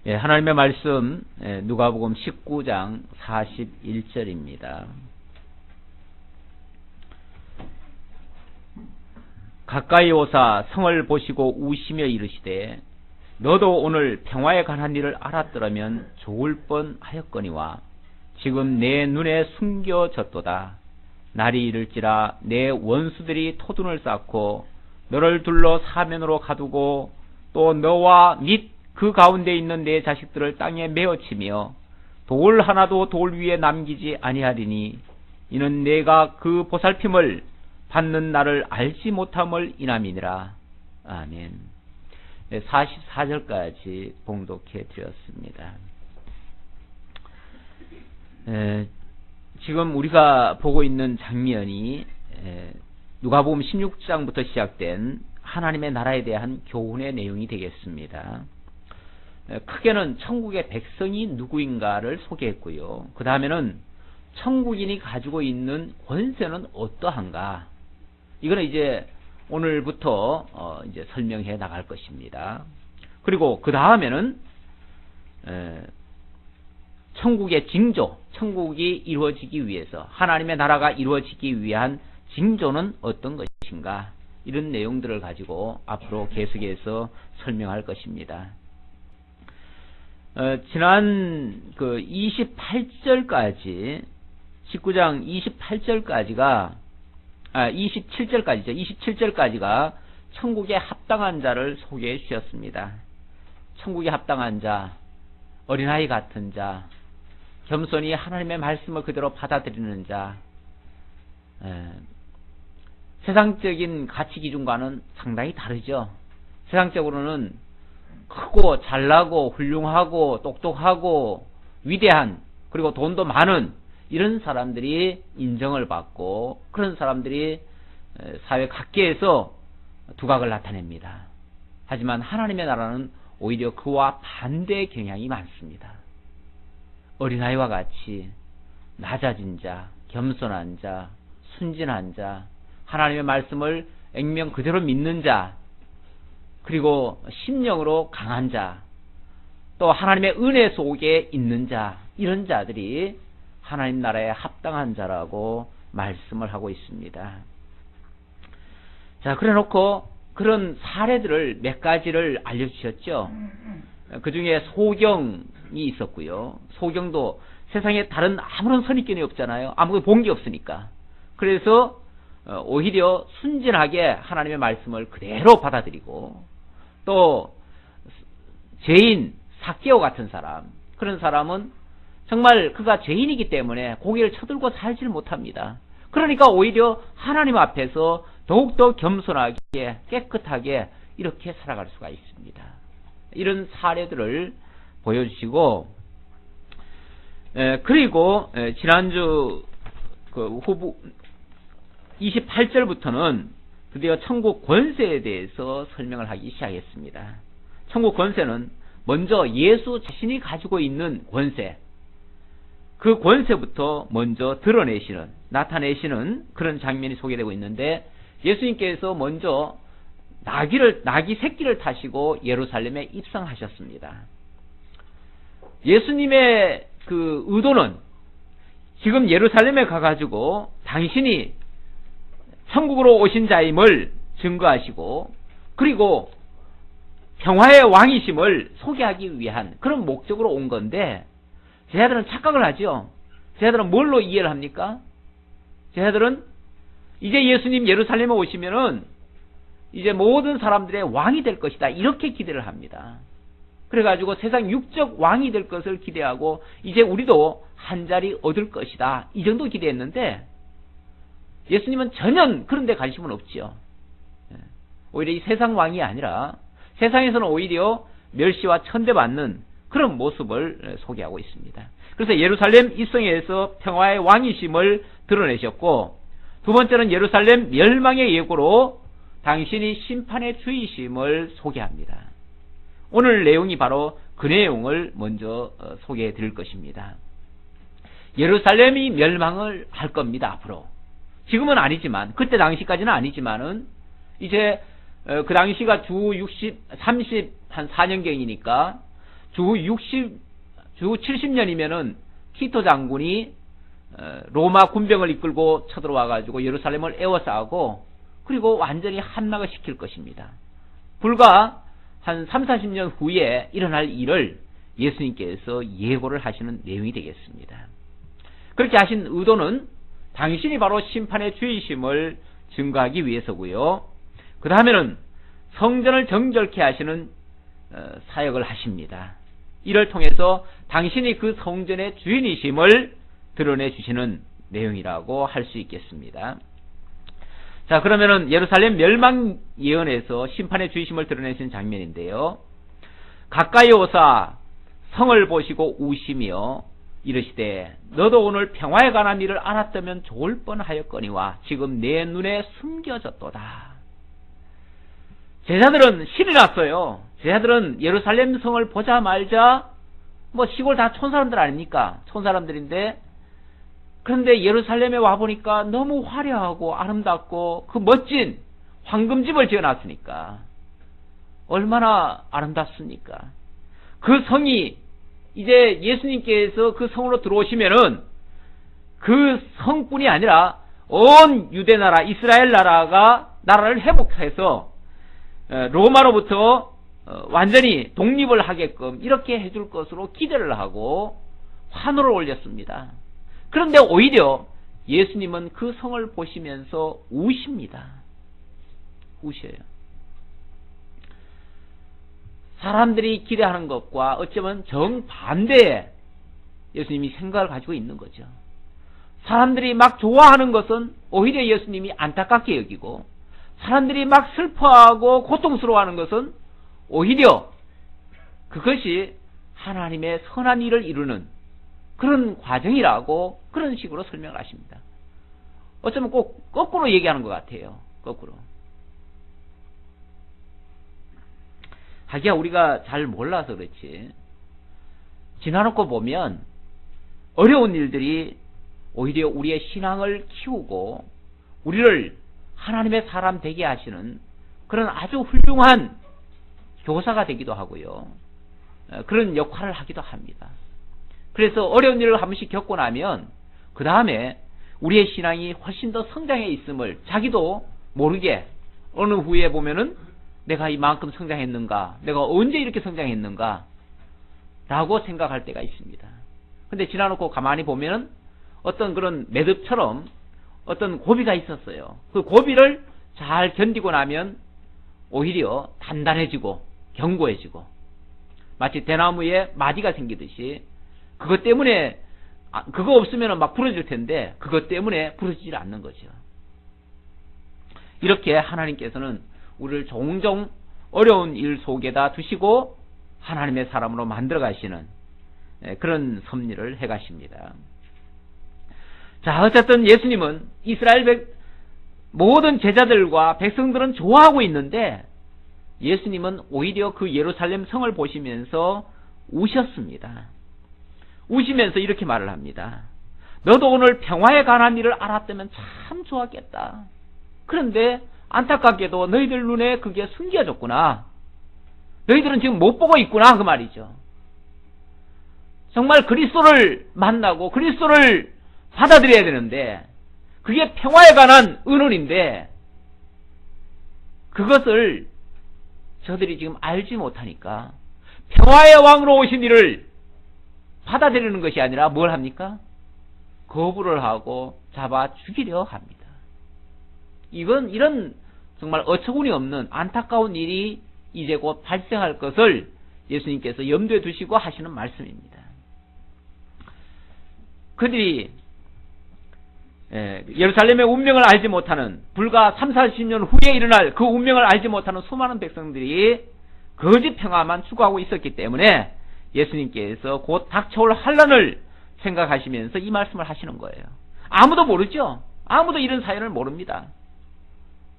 예, 하나님의 말씀 누가복음 19장 41절입니다. 가까이 오사 성을 보시고 우시며 이르시되 너도 오늘 평화에 관한 일을 알았더라면 좋을 뻔하였거니와 지금 내 눈에 숨겨졌도다. 날이 이를지라 내 원수들이 토둔을 쌓고 너를 둘러 사면으로 가두고 또 너와 및 그 가운데 있는 내 자식들을 땅에 메어치며 돌 하나도 돌 위에 남기지 아니하리니 이는 내가 그 보살핌을 받는 날을 알지 못함을 인함이니라. 아멘. 44절까지 봉독해 드렸습니다. 지금 우리가 보고 있는 장면이 누가복음 16장부터 시작된 하나님의 나라에 대한 교훈의 내용이 되겠습니다. 크게는 천국의 백성이 누구인가를 소개했고요. 그 다음에는 천국인이 가지고 있는 권세는 어떠한가? 이거는 이제 오늘부터 이제 설명해 나갈 것입니다. 그리고 그 다음에는 천국의 징조, 천국이 이루어지기 위해서 하나님의 나라가 이루어지기 위한 징조는 어떤 것인가? 이런 내용들을 가지고 앞으로 계속해서 설명할 것입니다. 지난 그 28절까지 19장 28절까지가 27절까지가 천국에 합당한 자를 소개해 주셨습니다. 천국에 합당한 자, 어린아이 같은 자, 겸손히 하나님의 말씀을 그대로 받아들이는 자, 세상적인 가치 기준과는 상당히 다르죠. 세상적으로는 크고 잘나고 훌륭하고 똑똑하고 위대한, 그리고 돈도 많은 이런 사람들이 인정을 받고 그런 사람들이 사회 각계에서 두각을 나타냅니다. 하지만 하나님의 나라는 오히려 그와 반대의 경향이 많습니다. 어린아이와 같이 낮아진 자, 겸손한 자, 순진한 자, 하나님의 말씀을 액면 그대로 믿는 자, 그리고 심령으로 강한 자, 또 하나님의 은혜 속에 있는 자, 이런 자들이 하나님 나라에 합당한 자라고 말씀을 하고 있습니다. 자, 그래 놓고 그런 사례들을 몇 가지를 알려주셨죠. 그 중에 소경이 있었고요. 소경도 세상에 다른 아무런 선입견이 없잖아요. 아무것도 본 게 없으니까. 그래서 오히려 순진하게 하나님의 말씀을 그대로 받아들이고, 또 죄인 삭개오 같은 사람, 그런 사람은 정말 그가 죄인이기 때문에 고개를 쳐들고 살지를 못합니다. 그러니까 오히려 하나님 앞에서 더욱더 겸손하게 깨끗하게 이렇게 살아갈 수가 있습니다. 이런 사례들을 보여주시고, 그리고 지난주 그 후부 28절부터는 드디어 천국 권세에 대해서 설명을 하기 시작했습니다. 천국 권세는 먼저 예수 자신이 가지고 있는 권세, 그 권세부터 먼저 드러내시는, 나타내시는 그런 장면이 소개되고 있는데, 예수님께서 먼저 나귀 새끼를 타시고 예루살렘에 입성하셨습니다. 예수님의 그 의도는 지금 예루살렘에 가가지고 당신이 천국으로 오신 자임을 증거하시고, 그리고 평화의 왕이심을 소개하기 위한 그런 목적으로 온 건데, 제자들은 착각을 하죠. 제자들은 뭘로 이해를 합니까? 제자들은 이제 예수님 예루살렘에 오시면은 이제 모든 사람들의 왕이 될 것이다, 이렇게 기대를 합니다. 그래가지고 세상 육적 왕이 될 것을 기대하고, 이제 우리도 한 자리 얻을 것이다, 이 정도 기대했는데, 예수님은 전혀 그런 데 관심은 없지요. 오히려 이 세상 왕이 아니라 세상에서는 오히려 멸시와 천대받는 그런 모습을 소개하고 있습니다. 그래서 예루살렘 입성에서 평화의 왕이심을 드러내셨고, 두 번째는 예루살렘 멸망의 예고로 당신이 심판의 주이심을 소개합니다. 오늘 내용이 바로 그 내용을 먼저 소개해 드릴 것입니다. 예루살렘이 멸망을 할 겁니다, 앞으로. 지금은 아니지만, 그때 당시까지는 아니지만은, 이제 그 당시가 주 30, 한 4년경이니까 주 70년이면은 티토 장군이 로마 군병을 이끌고 쳐들어와가지고 예루살렘을 에워싸고 그리고 완전히 함락을 시킬 것입니다. 불과 한 30-40년 후에 일어날 일을 예수님께서 예고를 하시는 내용이 되겠습니다. 그렇게 하신 의도는 당신이 바로 심판의 주이심을 증거하기 위해서고요. 그 다음에는 성전을 정결케 하시는 사역을 하십니다. 이를 통해서 당신이 그 성전의 주인이심을 드러내 주시는 내용이라고 할 수 있겠습니다. 자, 그러면은 예루살렘 멸망 예언에서 심판의 주이심을 드러내신 장면인데요. 가까이 오사 성을 보시고 우시며 이르시되 너도 오늘 평화에 관한 일을 알았다면 좋을 뻔하였거니와 지금 내 눈에 숨겨졌도다. 제자들은 신이 났어요. 제자들은 예루살렘 성을 보자마자 뭐 시골 다 촌사람들 아닙니까? 촌사람들인데 그런데 예루살렘에 와보니까 너무 화려하고 아름답고 그 멋진 황금집을 지어놨으니까 얼마나 아름답습니까? 그 성이 이제 예수님께서 그 성으로 들어오시면은 그 성뿐이 아니라 온 유대 나라, 이스라엘 나라를 회복해서 로마로부터 완전히 독립을 하게끔 이렇게 해줄 것으로 기대를 하고 환호를 올렸습니다. 그런데 오히려 예수님은 그 성을 보시면서 우십니다. 우셔요. 사람들이 기대하는 것과 어쩌면 정반대의 예수님이 생각을 가지고 있는 거죠. 사람들이 막 좋아하는 것은 오히려 예수님이 안타깝게 여기고 사람들이 막 슬퍼하고 고통스러워하는 것은 오히려 그것이 하나님의 선한 일을 이루는 그런 과정이라고 그런 식으로 설명을 하십니다. 어쩌면 꼭 거꾸로 얘기하는 것 같아요. 거꾸로. 하기야 우리가 잘 몰라서 그렇지 지나놓고 보면 어려운 일들이 오히려 우리의 신앙을 키우고 우리를 하나님의 사람 되게 하시는 그런 아주 훌륭한 교사가 되기도 하고요. 그런 역할을 하기도 합니다. 그래서 어려운 일을 한 번씩 겪고 나면 그 다음에 우리의 신앙이 훨씬 더 성장해 있음을 자기도 모르게 어느 후에 보면은 내가 이만큼 성장했는가, 내가 언제 이렇게 성장했는가 라고 생각할 때가 있습니다. 근데 지나놓고 가만히 보면은 어떤 그런 매듭처럼 어떤 고비가 있었어요. 그 고비를 잘 견디고 나면 오히려 단단해지고 견고해지고 마치 대나무에 마디가 생기듯이 그것 때문에 그거 없으면 막 부러질 텐데 그것 때문에 부러지질 않는 거죠. 이렇게 하나님께서는 우리를 종종 어려운 일 속에다 두시고 하나님의 사람으로 만들어 가시는 그런 섭리를 해 가십니다. 자, 어쨌든 예수님은 이스라엘 모든 제자들과 백성들은 좋아하고 있는데 예수님은 오히려 그 예루살렘 성을 보시면서 우셨습니다. 우시면서 이렇게 말을 합니다. 너도 오늘 평화에 관한 일을 알았다면 참 좋았겠다. 그런데 안타깝게도 너희들 눈에 그게 숨겨졌구나. 너희들은 지금 못 보고 있구나 그 말이죠. 정말 그리스도를 만나고 그리스도를 받아들여야 되는데 그게 평화에 관한 의논인데 그것을 저들이 지금 알지 못하니까 평화의 왕으로 오신 이를 받아들이는 것이 아니라 뭘 합니까? 거부를 하고 잡아 죽이려 합니다. 이런 정말 어처구니 없는 안타까운 일이 이제 곧 발생할 것을 예수님께서 염두에 두시고 하시는 말씀입니다. 그들이 예루살렘의 운명을 알지 못하는 불과 30-40년 후에 일어날 그 운명을 알지 못하는 수많은 백성들이 거짓 평화만 추구하고 있었기 때문에 예수님께서 곧 닥쳐올 환난을 생각하시면서 이 말씀을 하시는 거예요. 아무도 모르죠. 아무도 이런 사연을 모릅니다.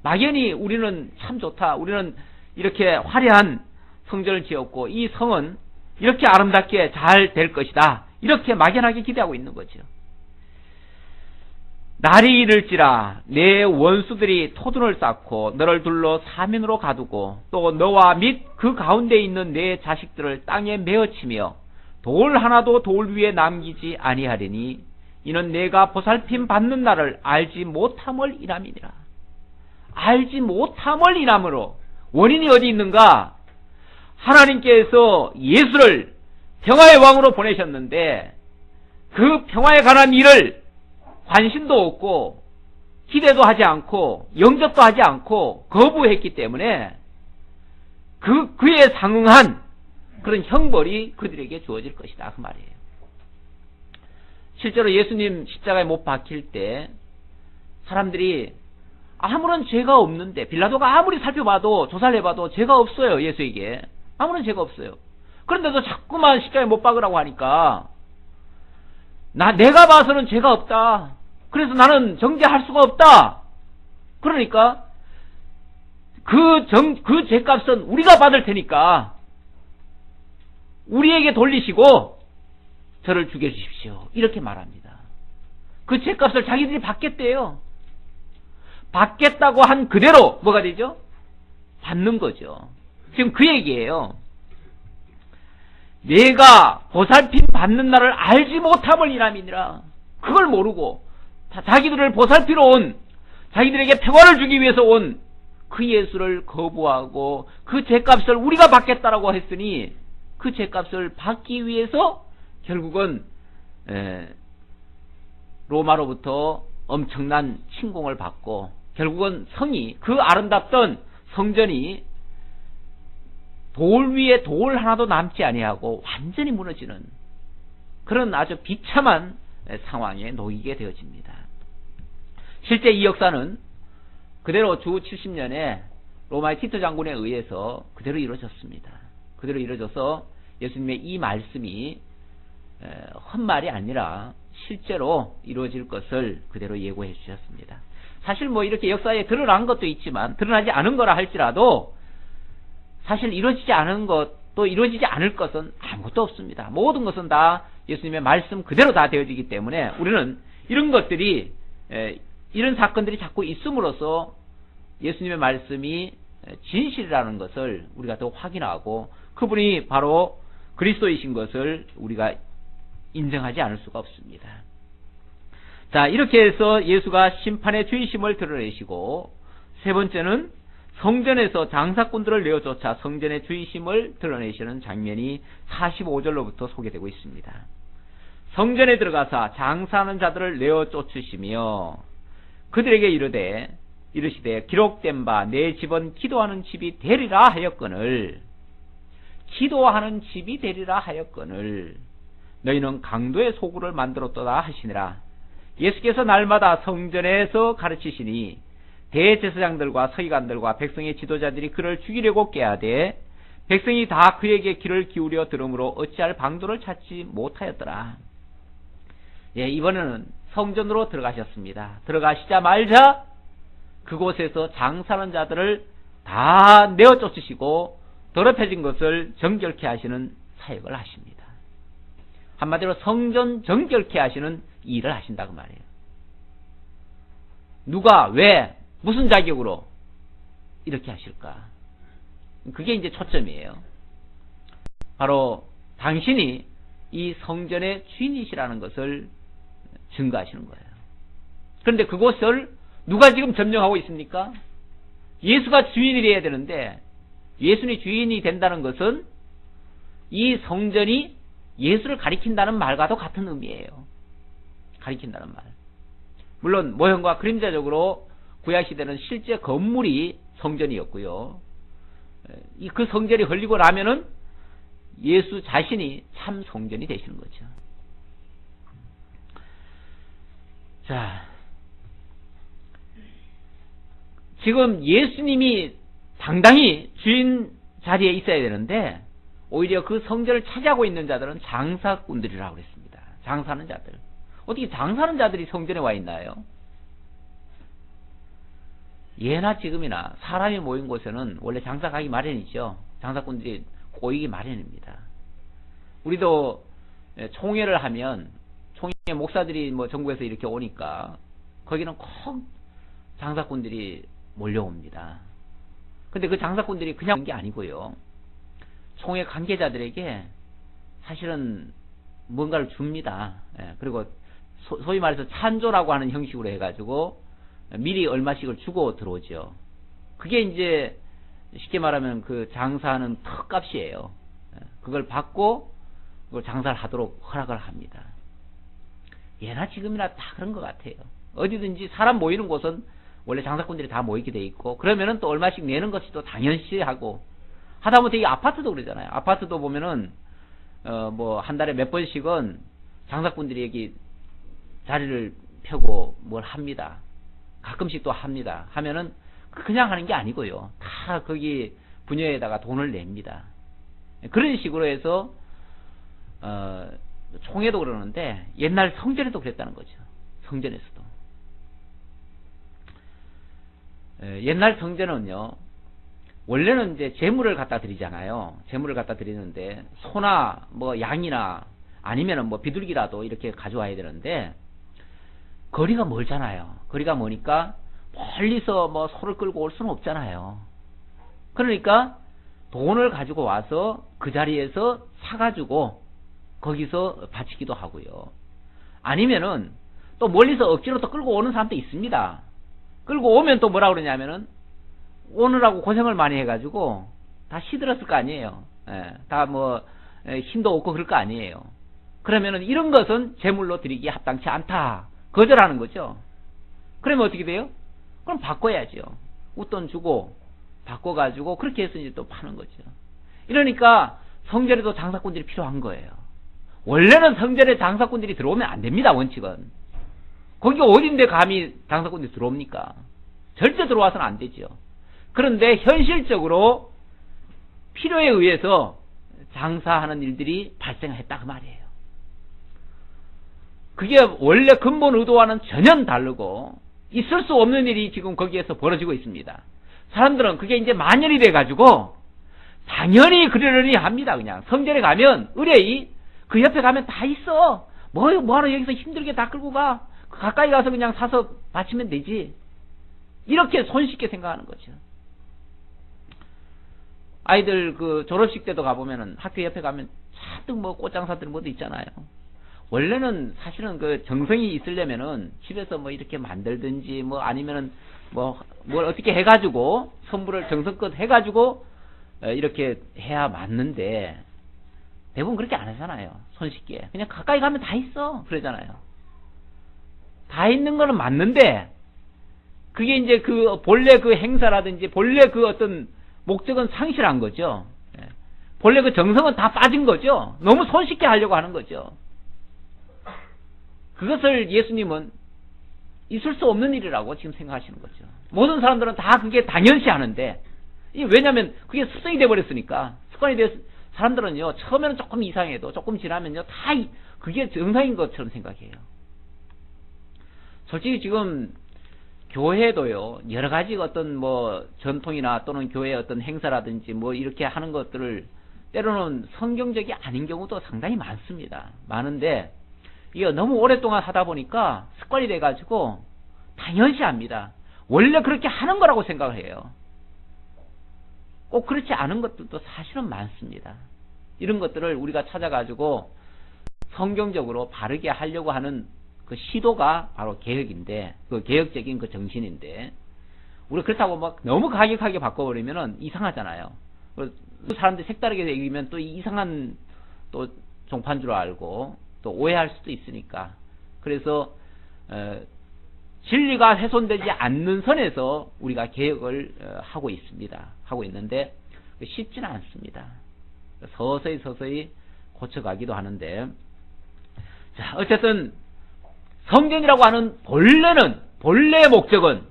막연히 우리는 참 좋다. 우리는 이렇게 화려한 성전을 지었고 이 성은 이렇게 아름답게 잘 될 것이다. 이렇게 막연하게 기대하고 있는 거죠. 날이 이를지라 내 원수들이 토둔을 쌓고 너를 둘러 사면으로 가두고 또 너와 및 그 가운데 있는 내 자식들을 땅에 메어치며 돌 하나도 돌 위에 남기지 아니하리니 이는 내가 보살핌 받는 날을 알지 못함을 인함이니라. 알지 못함을 인함으로 원인이 어디 있는가? 하나님께서 예수를 평화의 왕으로 보내셨는데 그 평화에 관한 일을 관심도 없고 기대도 하지 않고 영접도 하지 않고 거부했기 때문에 그에 상응한 그런 형벌이 그들에게 주어질 것이다 그 말이에요. 실제로 예수님 십자가에 못 박힐 때 사람들이 아무런 죄가 없는데 빌라도가 아무리 살펴봐도 조사를 해봐도 죄가 없어요. 예수에게 아무런 죄가 없어요. 그런데도 자꾸만 십자가에 못 박으라고 하니까 내가 봐서는 죄가 없다. 그래서 나는 정죄할 수가 없다. 그러니까 그 죄값은 우리가 받을 테니까 우리에게 돌리시고 저를 죽여주십시오. 이렇게 말합니다. 그 죄값을 자기들이 받겠대요. 받겠다고 한 그대로 뭐가 되죠? 받는 거죠. 지금 그 얘기예요. 내가 보살핌 받는 날을 알지 못함을 인함이니라. 그걸 모르고 자기들을 보살피러 온, 자기들에게 평화를 주기 위해서 온 그 예수를 거부하고 그 죄값을 우리가 받겠다라고 했으니 그 죄값을 받기 위해서 결국은 로마로부터 엄청난 침공을 받고 결국은 성이, 그 아름답던 성전이 돌 위에 돌 하나도 남지 아니하고 완전히 무너지는 그런 아주 비참한 상황에 놓이게 되어집니다. 실제 이 역사는 그대로 주 70년에 로마의 티토 장군에 의해서 그대로 이루어졌습니다. 그대로 이루어져서 예수님의 이 말씀이 헛말이 아니라 실제로 이루어질 것을 그대로 예고해 주셨습니다. 사실 뭐 이렇게 역사에 드러난 것도 있지만 드러나지 않은 거라 할지라도 사실 이루어지지 않은 것 또 이루어지지 않을 것은 아무것도 없습니다. 모든 것은 다 예수님의 말씀 그대로 다 되어지기 때문에 우리는 이런 것들이 이런 사건들이 자꾸 있음으로써 예수님의 말씀이 진실이라는 것을 우리가 더 확인하고 그분이 바로 그리스도이신 것을 우리가 인정하지 않을 수가 없습니다. 자, 이렇게 해서 예수가 심판의 주의심을 드러내시고 세 번째는 성전에서 장사꾼들을 내어쫓아 성전의 주의심을 드러내시는 장면이 45절로부터 소개되고 있습니다. 성전에 들어가사 장사하는 자들을 내어쫓으시며 그들에게 이르시되 기록된 바 내 집은 기도하는 집이 되리라 하였거늘 기도하는 집이 되리라 하였거늘 너희는 강도의 소굴을 만들었도다 하시니라. 예수께서 날마다 성전에서 가르치시니 대제사장들과 서기관들과 백성의 지도자들이 그를 죽이려고 꾀하되 백성이 다 그에게 귀를 기울여 들으므로 어찌할 방도를 찾지 못하였더라. 예, 이번에는 성전으로 들어가셨습니다. 들어가시자마자 그곳에서 장사하는 자들을 다 내어쫓으시고 더럽혀진 것을 정결케 하시는 사역을 하십니다. 한마디로 성전 정결케 하시는 일을 하신다고 말이에요. 누가, 왜, 무슨 자격으로 이렇게 하실까? 그게 이제 초점이에요. 바로 당신이 이 성전의 주인이시라는 것을 증거하시는 거예요. 그런데 그곳을 누가 지금 점령하고 있습니까? 예수가 주인이 되어야 되는데 예수님이 주인이 된다는 것은 이 성전이 예수를 가리킨다는 말과도 같은 의미예요. 가리킨다는 말. 물론 모형과 그림자적으로 구약시대는 실제 건물이 성전이었고요. 그 성전이 흘리고 나면은 예수 자신이 참 성전이 되시는 거죠. 자, 지금 예수님이 당당히 주인 자리에 있어야 되는데 오히려 그 성전을 차지하고 있는 자들은 장사꾼들이라고 그랬습니다. 장사하는 자들. 어떻게 장사하는 자들이 성전에 와 있나요? 예나 지금이나 사람이 모인 곳에는 원래 장사 가기 마련이죠. 장사꾼들이 꼬이기 마련입니다. 우리도 총회를 하면 총회 목사들이 뭐 전국에서 이렇게 오니까 거기는 꼭 장사꾼들이 몰려옵니다. 근데 그 장사꾼들이 그냥 온 게 아니고요. 총회 관계자들에게 사실은 뭔가를 줍니다. 예, 그리고 소위 말해서 찬조라고 하는 형식으로 해가지고 미리 얼마씩을 주고 들어오죠. 그게 이제 쉽게 말하면 그 장사하는 턱값이에요. 예, 그걸 받고 그걸 장사를 하도록 허락을 합니다. 예나 지금이나 다 그런 것 같아요. 어디든지 사람 모이는 곳은 원래 장사꾼들이 다 모이게 돼 있고, 그러면은 또 얼마씩 내는 것이 또 당연시하고, 하다못해 이 아파트도 그러잖아요. 아파트도 보면은 뭐 한 달에 몇 번씩은 장사꾼들이 여기 자리를 펴고 뭘 합니다. 가끔씩 또 합니다. 하면은 그냥 하는 게 아니고요. 다 거기 분야에다가 돈을 냅니다. 그런 식으로 해서 총회도 그러는데 옛날 성전에도 그랬다는 거죠. 성전에서도. 옛날 성전은요, 원래는 이제 재물을 갖다 드리잖아요. 재물을 갖다 드리는데 소나 뭐 양이나 아니면은 뭐 비둘기라도 이렇게 가져와야 되는데 거리가 멀잖아요. 거리가 머니까 멀리서 뭐 소를 끌고 올 수는 없잖아요. 그러니까 돈을 가지고 와서 그 자리에서 사가지고 거기서 바치기도 하고요. 아니면은 또 멀리서 억지로 또 끌고 오는 사람도 있습니다. 끌고 오면 또 뭐라 그러냐면은 오느라고 고생을 많이 해가지고 다 시들었을 거 아니에요. 예, 다 뭐 힘도 없고 그럴 거 아니에요. 그러면은 이런 것은 제물로 드리기에 합당치 않다. 거절하는 거죠. 그러면 어떻게 돼요? 그럼 바꿔야죠. 웃돈 주고 바꿔가지고 그렇게 해서 이제 또 파는 거죠. 이러니까 성전에도 장사꾼들이 필요한 거예요. 원래는 성전에 장사꾼들이 들어오면 안 됩니다. 원칙은. 거기가 어딘데 감히 장사꾼들이 들어옵니까? 절대 들어와서는 안 되죠. 그런데 현실적으로 필요에 의해서 장사하는 일들이 발생했다 그 말이에요. 그게 원래 근본 의도와는 전혀 다르고 있을 수 없는 일이 지금 거기에서 벌어지고 있습니다. 사람들은 그게 이제 만연이 돼가지고 당연히 그러려니 합니다. 그냥 성전에 가면 의뢰이 그 옆에 가면 다 있어. 뭐하러 여기서 힘들게 다 끌고 가. 가까이 가서 그냥 사서 바치면 되지. 이렇게 손쉽게 생각하는 거죠. 아이들 그 졸업식 때도 가보면은 학교 옆에 가면 잔뜩 뭐 꽃장사들 뭐도 있잖아요. 원래는 사실은 그 정성이 있으려면은 집에서 뭐 이렇게 만들든지 뭐 아니면은 뭐 뭘 어떻게 해가지고 선물을 정성껏 해가지고 이렇게 해야 맞는데 대부분 그렇게 안 하잖아요. 손쉽게. 그냥 가까이 가면 다 있어. 그러잖아요. 다 있는 거는 맞는데 그게 이제 그 본래 그 행사라든지 본래 그 어떤 목적은 상실한 거죠. 본래 그 정성은 다 빠진 거죠. 너무 손쉽게 하려고 하는 거죠. 그것을 예수님은 있을 수 없는 일이라고 지금 생각하시는 거죠. 모든 사람들은 다 그게 당연시 하는데, 왜냐하면 그게 습성이 돼버렸으니까. 습관이 돼서 사람들은요, 처음에는 조금 이상해도 조금 지나면요, 다 그게 정상인 것처럼 생각해요. 솔직히 지금 교회도요, 여러 가지 어떤 뭐 전통이나 또는 교회의 어떤 행사라든지 뭐 이렇게 하는 것들을 때로는 성경적이 아닌 경우도 상당히 많습니다. 많은데, 이게 너무 오랫동안 하다 보니까 습관이 돼가지고 당연시합니다. 원래 그렇게 하는 거라고 생각을 해요. 꼭 그렇지 않은 것들도 사실은 많습니다. 이런 것들을 우리가 찾아가지고 성경적으로 바르게 하려고 하는 그 시도가 바로 개혁인데, 그 개혁적인 그 정신인데, 우리가 그렇다고 막 너무 가격하게 바꿔버리면 이상하잖아요. 사람들이 색다르게 얘기하면 또 이상한 또 종파인 줄 알고 또 오해할 수도 있으니까. 그래서 진리가 훼손되지 않는 선에서 우리가 개혁을 하고 있습니다. 하고 있는데 쉽지는 않습니다. 서서히 고쳐가기도 하는데, 자, 어쨌든 성전이라고 하는 본래의 목적은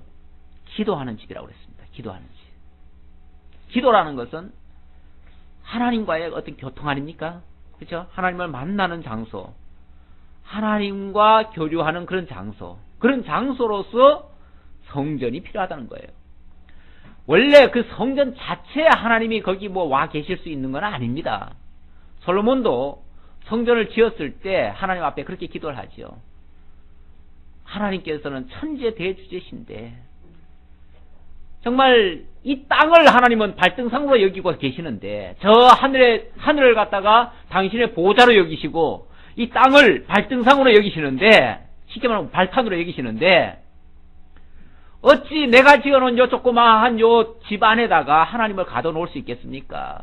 기도하는 집이라고 그랬습니다. 기도하는 집. 기도라는 것은 하나님과의 어떤 교통 아닙니까? 그렇죠? 하나님을 만나는 장소, 하나님과 교류하는 그런 장소, 그런 장소로서 성전이 필요하다는 거예요. 원래 그 성전 자체에 하나님이 거기 뭐 와 계실 수 있는 건 아닙니다. 솔로몬도 성전을 지었을 때 하나님 앞에 그렇게 기도를 하죠. 하나님께서는 천재 대주제신데 정말 이 땅을 하나님은 발등상으로 여기고 계시는데 저 하늘을 갖다가 당신의 보호자로 여기시고 이 땅을 발등상으로 여기시는데 쉽게 말하면 발판으로 여기시는데 어찌 내가 지어놓은 요 조그마한 요 집 안에다가 하나님을 가둬놓을 수 있겠습니까?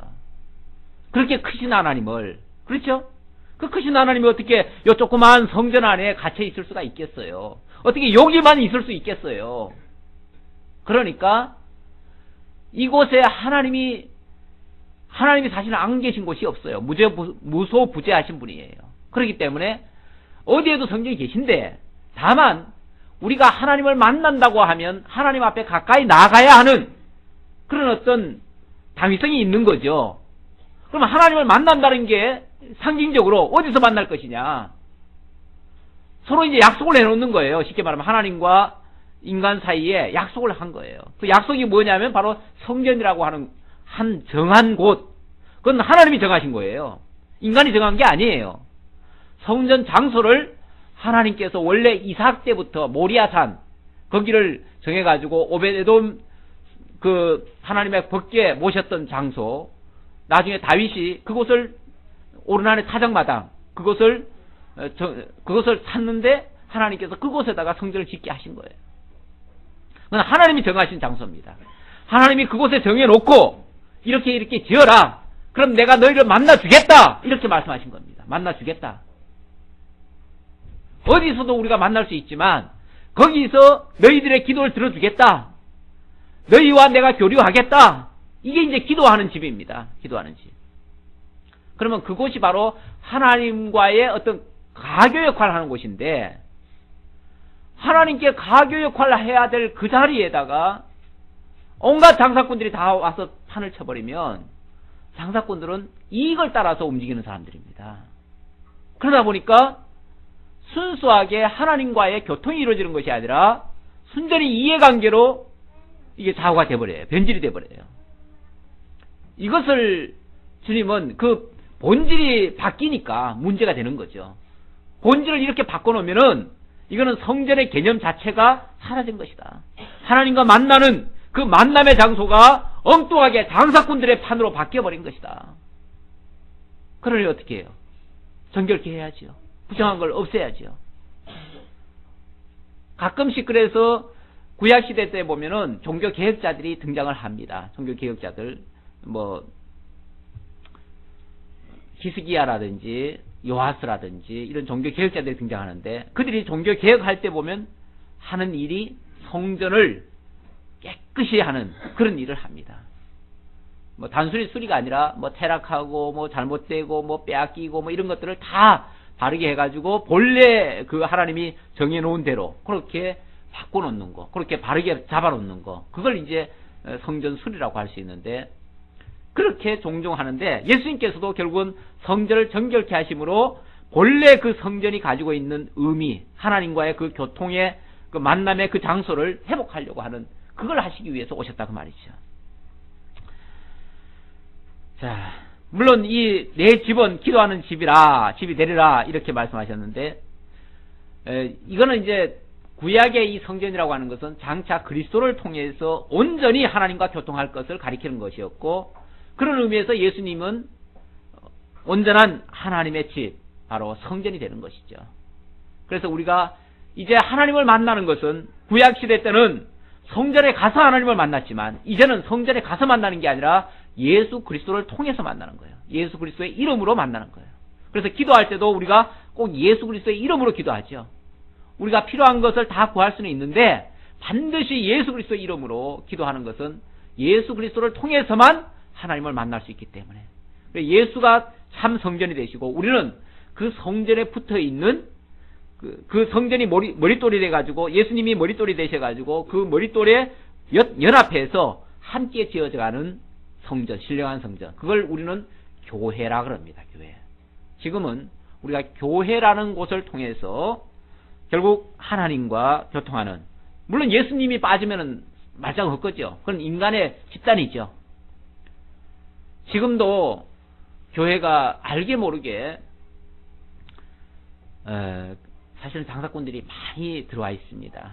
그렇게 크신 하나님을, 그렇죠? 그 크신 하나님이 어떻게 요 조그마한 성전 안에 갇혀 있을 수가 있겠어요? 어떻게 여기만 있을 수 있겠어요? 그러니까 이곳에 하나님이 사실은 안 계신 곳이 없어요. 무소부재하신 분이에요. 그렇기 때문에 어디에도 성령이 계신데 다만 우리가 하나님을 만난다고 하면 하나님 앞에 가까이 나가야 하는 그런 어떤 당위성이 있는 거죠. 그러면 하나님을 만난다는 게 상징적으로 어디서 만날 것이냐? 서로 이제 약속을 해놓는 거예요. 쉽게 말하면 하나님과 인간 사이에 약속을 한 거예요. 그 약속이 뭐냐면 바로 성전이라고 하는 한 정한 곳. 그건 하나님이 정하신 거예요. 인간이 정한 게 아니에요. 성전 장소를 하나님께서 원래 이삭 때부터 모리아산 거기를 정해가지고 오벳에돔 그 하나님의 법궤 모셨던 장소, 나중에 다윗이 그곳을 오르난의 타작마당 그것을 찾는데 하나님께서 그곳에다가 성전을 짓게 하신 거예요. 그건 하나님이 정하신 장소입니다. 하나님이 그곳에 정해놓고 이렇게 지어라. 그럼 내가 너희를 만나주겠다. 이렇게 말씀하신 겁니다. 만나주겠다. 어디서도 우리가 만날 수 있지만 거기서 너희들의 기도를 들어주겠다. 너희와 내가 교류하겠다. 이게 이제 기도하는 집입니다. 기도하는 집. 그러면 그곳이 바로 하나님과의 어떤 가교 역할을 하는 곳인데 하나님께 가교 역할을 해야 될 그 자리에다가 온갖 장사꾼들이 다 와서 판을 쳐버리면 장사꾼들은 이익을 따라서 움직이는 사람들입니다. 그러다 보니까 순수하게 하나님과의 교통이 이루어지는 것이 아니라 순전히 이해관계로 이게 사고가 돼버려요. 변질이 돼버려요. 이것을 주님은 그 본질이 바뀌니까 문제가 되는 거죠. 본질을 이렇게 바꿔놓으면은 이거는 성전의 개념 자체가 사라진 것이다. 하나님과 만나는 그 만남의 장소가 엉뚱하게 장사꾼들의 판으로 바뀌어버린 것이다. 그러니 어떻게 해요? 정결케 해야지요. 부정한 걸 없애야지요. 가끔씩 그래서 구약시대 때 보면은 종교개혁자들이 등장을 합니다. 종교개혁자들, 히스기야라든지 요하스라든지 이런 종교개혁자들이 등장하는데 그들이 종교개혁할 때 보면 하는 일이 성전을 깨끗이 하는 그런 일을 합니다. 단순히 수리가 아니라 퇴락하고 잘못되고 빼앗기고 이런 것들을 다 바르게 해가지고 본래 그 하나님이 정해놓은 대로 그렇게 바꿔놓는 거, 그렇게 바르게 잡아놓는 거, 그걸 이제 성전 수리라고 할 수 있는데 그렇게 종종 하는데 예수님께서도 결국은 성전을 정결케 하심으로 본래 그 성전이 가지고 있는 의미, 하나님과의 그 교통의 그 만남의 그 장소를 회복하려고 하는 그걸 하시기 위해서 오셨다 그 말이죠. 자, 물론 이 내 집은 기도하는 집이라 집이 되리라 이렇게 말씀하셨는데 이거는 이제 구약의 이 성전이라고 하는 것은 장차 그리스도를 통해서 온전히 하나님과 교통할 것을 가리키는 것이었고 그런 의미에서 예수님은 온전한 하나님의 집, 바로 성전이 되는 것이죠. 그래서 우리가 이제 하나님을 만나는 것은 구약시대 때는 성전에 가서 하나님을 만났지만 이제는 성전에 가서 만나는 게 아니라 예수 그리스도를 통해서 만나는 거예요. 예수 그리스도의 이름으로 만나는 거예요. 그래서 기도할 때도 우리가 꼭 예수 그리스도의 이름으로 기도하죠. 우리가 필요한 것을 다 구할 수는 있는데 반드시 예수 그리스도의 이름으로 기도하는 것은 예수 그리스도를 통해서만 하나님을 만날 수 있기 때문에 예수가 참 성전이 되시고 우리는 그 성전에 붙어있는 그 성전이 머릿돌이 돼가지고 예수님이 머릿돌이 되셔가지고 그 머릿돌에 연합해서 함께 지어져가는 성전, 신령한 성전, 그걸 우리는 교회라 그럽니다. 교회. 지금은 우리가 교회라는 곳을 통해서 결국 하나님과 교통하는, 물론 예수님이 빠지면은 말짱 헛거죠. 그건 인간의 집단이죠. 지금도 교회가 알게 모르게 사실은 장사꾼들이 많이 들어와 있습니다.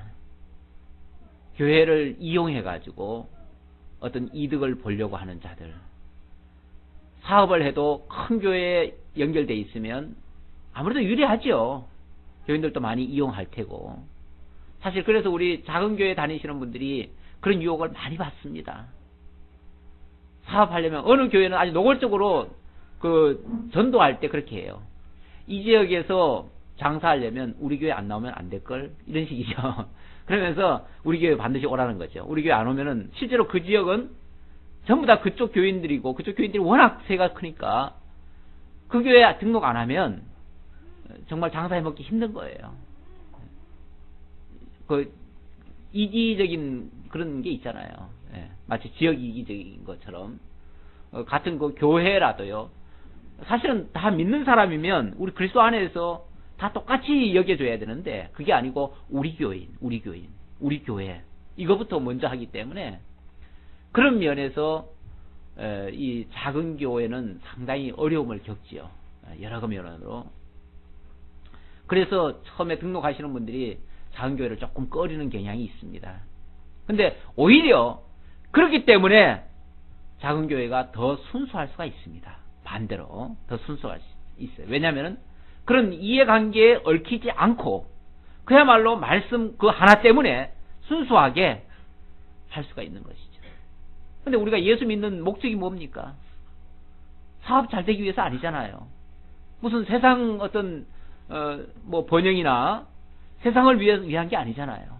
교회를 이용해가지고 어떤 이득을 보려고 하는 자들. 사업을 해도 큰 교회에 연결돼 있으면 아무래도 유리하죠. 교인들도 많이 이용할 테고. 사실 그래서 우리 작은 교회 다니시는 분들이 그런 유혹을 많이 받습니다. 사업하려면 어느 교회는 아주 노골적으로 전도할 때 그렇게 해요. 이 지역에서 장사하려면 우리 교회 안 나오면 안 될걸? 이런 식이죠. 그러면서 우리 교회 반드시 오라는 거죠. 우리 교회 안 오면은 실제로 그 지역은 전부 다 그쪽 교인들이고 그쪽 교인들이 워낙 세가 크니까 그 교회 등록 안 하면 정말 장사해 먹기 힘든 거예요. 이기적인 그런 게 있잖아요. 예, 마치 지역 이기적인 것처럼. 같은 교회라도요. 사실은 다 믿는 사람이면 우리 그리스도 안에서 다 똑같이 여겨줘야 되는데 그게 아니고 우리 교회 이거부터 먼저 하기 때문에 그런 면에서 이 작은 교회는 상당히 어려움을 겪지요. 여러 면으로. 그래서 처음에 등록하시는 분들이 작은 교회를 조금 꺼리는 경향이 있습니다. 근데 오히려 그렇기 때문에 작은 교회가 더 순수할 수가 있습니다. 반대로 더 순수할 수 있어요. 왜냐하면 그런 이해관계에 얽히지 않고 그야말로 말씀 그 하나 때문에 순수하게 할 수가 있는 것이죠. 근데 우리가 예수 믿는 목적이 뭡니까? 사업 잘 되기 위해서 아니잖아요. 무슨 세상 어떤 번영이나 세상을 위한 게 아니잖아요.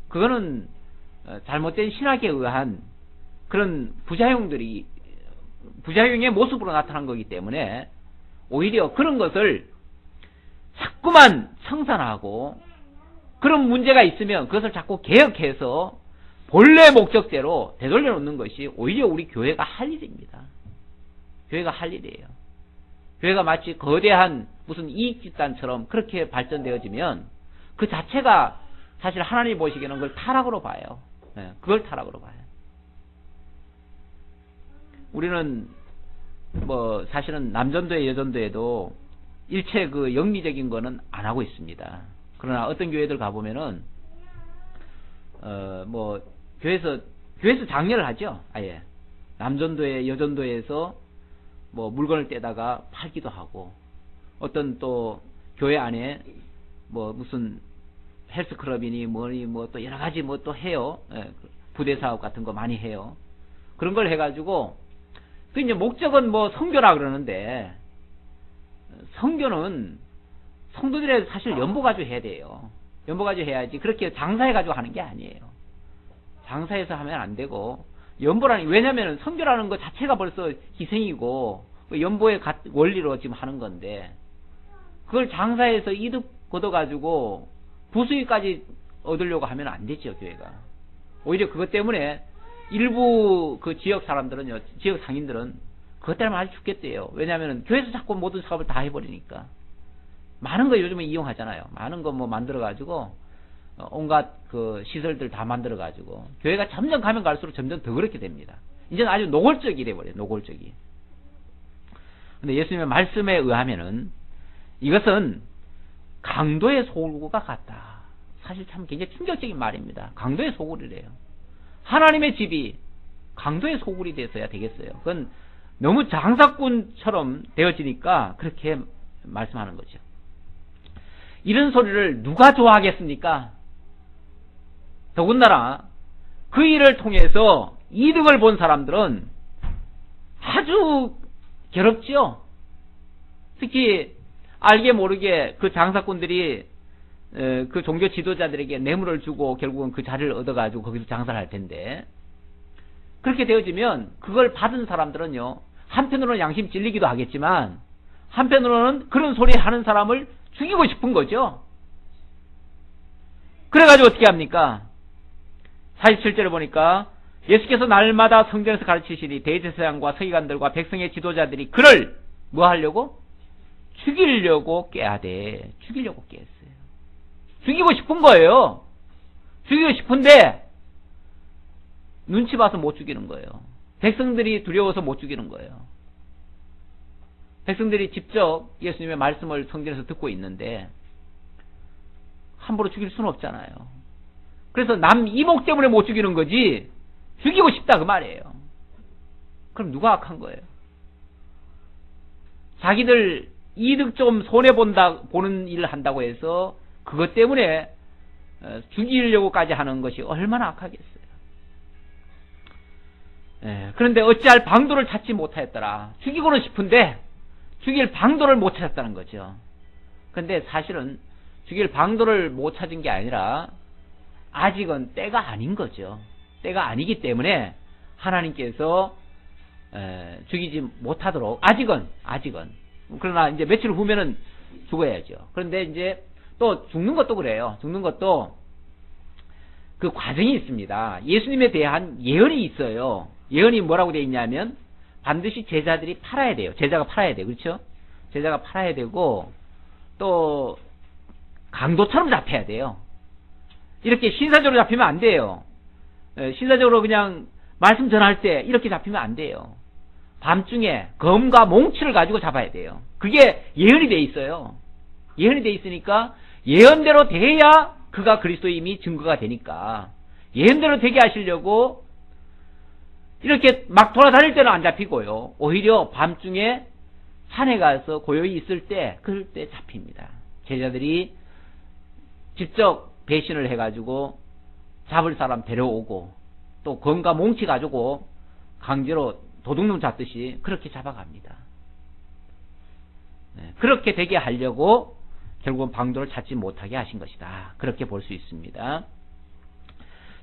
그거는 잘못된 신학에 의한 그런 부작용의 모습으로 나타난 거기 때문에 오히려 그런 것을 자꾸만 청산하고 그런 문제가 있으면 그것을 자꾸 개혁해서 본래 목적대로 되돌려 놓는 것이 오히려 우리 교회가 할 일입니다. 교회가 할 일이에요. 교회가 마치 거대한 무슨 이익집단처럼 그렇게 발전되어지면 그 자체가 사실 하나님 보시기에는 그걸 타락으로 봐요. 네, 그걸 타락으로 봐요. 우리는 사실은 남전도에 여전도에도 일체 그 영리적인 거는 안 하고 있습니다. 그러나 어떤 교회들 가보면은 교회에서 장려를 하죠. 아예 남전도에 여전도에서 물건을 떼다가 팔기도 하고, 어떤 또 교회 안에 무슨 헬스클럽이니 또 여러 가지 또 해요. 부대 사업 같은 거 많이 해요. 그런 걸 해가지고 그 이제 목적은 선교라 그러는데, 선교는 성도들의 사실 연보 가지고 해야 돼요. 연보 가지고 해야지 그렇게 장사해 가지고 하는 게 아니에요. 장사해서 하면 안 되고, 왜냐면 선교라는 것 자체가 벌써 희생이고 연보의 원리로 지금 하는 건데, 그걸 장사해서 이득 걷어가지고 부수익까지 얻으려고 하면 안 되죠, 교회가. 오히려 그것 때문에 일부 그 지역 사람들은요, 지역 상인들은 그것 때문에 아주 죽겠대요. 왜냐하면 교회에서 자꾸 모든 사업을 다 해버리니까. 많은 거 요즘은 이용하잖아요. 많은 거 만들어가지고 온갖 그 시설들 다 만들어가지고 교회가 점점 가면 갈수록 점점 더 그렇게 됩니다. 이제는 아주 노골적이 돼버려요. 노골적이. 근데 예수님의 말씀에 의하면은 이것은 강도의 소굴과 같다. 사실 참 굉장히 충격적인 말입니다. 강도의 소굴이래요. 하나님의 집이 강도의 소굴이 돼서야 되겠어요. 그건 너무 장사꾼처럼 되어지니까 그렇게 말씀하는 거죠. 이런 소리를 누가 좋아하겠습니까? 더군다나 그 일을 통해서 이득을 본 사람들은 아주 괴롭지요. 특히 알게 모르게 그 장사꾼들이 그 종교 지도자들에게 뇌물을 주고 결국은 그 자리를 얻어가지고 거기서 장사를 할 텐데, 그렇게 되어지면 그걸 받은 사람들은요, 한편으로는 양심 찔리기도 하겠지만 한편으로는 그런 소리 하는 사람을 죽이고 싶은 거죠. 그래가지고 어떻게 합니까? 47절을 보니까 예수께서 날마다 성전에서 가르치시니 대제사장과 서기관들과 백성의 지도자들이 그를 뭐 하려고? 죽이려고 꾀하되. 죽이려고 꾀했어요. 죽이고 싶은 거예요. 죽이고 싶은데 눈치 봐서 못 죽이는 거예요. 백성들이 두려워서 못 죽이는 거예요. 백성들이 직접 예수님의 말씀을 성전에서 듣고 있는데 함부로 죽일 수는 없잖아요. 그래서 남 이목 때문에 못 죽이는 거지 죽이고 싶다 그 말이에요. 그럼 누가 악한 거예요? 자기들 이득 좀 보는 일을 한다고 해서 그것 때문에 죽이려고까지 하는 것이 얼마나 악하겠어요. 그런데 어찌할 방도를 찾지 못하였더라. 죽이고는 싶은데 죽일 방도를 못 찾았다는 거죠. 그런데 사실은 죽일 방도를 못 찾은 게 아니라 아직은 때가 아닌 거죠. 때가 아니기 때문에 하나님께서 죽이지 못하도록 아직은 그러나 이제 며칠 후면은 죽어야죠. 그런데 이제 또 죽는 것도 그래요. 죽는 것도 그 과정이 있습니다. 예수님에 대한 예언이 있어요. 예언이 뭐라고 되어 있냐면 반드시 제자들이 팔아야 돼요. 제자가 팔아야 돼요. 그렇죠? 제자가 팔아야 되고 또 강도처럼 잡혀야 돼요. 이렇게 신사적으로 잡히면 안 돼요. 신사적으로 그냥 말씀 전할 때 이렇게 잡히면 안 돼요. 밤중에 검과 몽치를 가지고 잡아야 돼요. 그게 예언이 돼 있어요. 예언이 돼 있으니까 예언대로 돼야 그가 그리스도임이 증거가 되니까 예언대로 되게 하시려고 이렇게 막 돌아다닐 때는 안 잡히고요. 오히려 밤중에 산에 가서 고요히 있을 때 그럴 때 잡힙니다. 제자들이 직접 배신을 해가지고 잡을 사람 데려오고 또 검과 몽치 가지고 강제로 도둑놈 잡듯이 그렇게 잡아갑니다. 그렇게 되게 하려고 결국은 방도를 찾지 못하게 하신 것이다. 그렇게 볼 수 있습니다.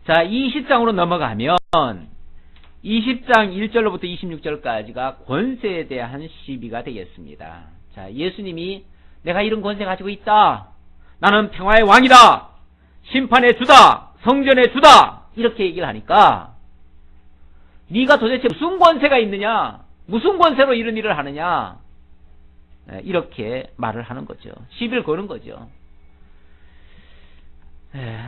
자, 20장으로 넘어가면 20장 1절로부터 26절까지가 권세에 대한 시비가 되겠습니다. 자, 예수님이 내가 이런 권세 가지고 있다. 나는 평화의 왕이다. 심판의 주다. 성전의 주다. 이렇게 얘기를 하니까 네가 도대체 무슨 권세가 있느냐? 무슨 권세로 이런 일을 하느냐? 이렇게 말을 하는 거죠. 시비를 거는 거죠.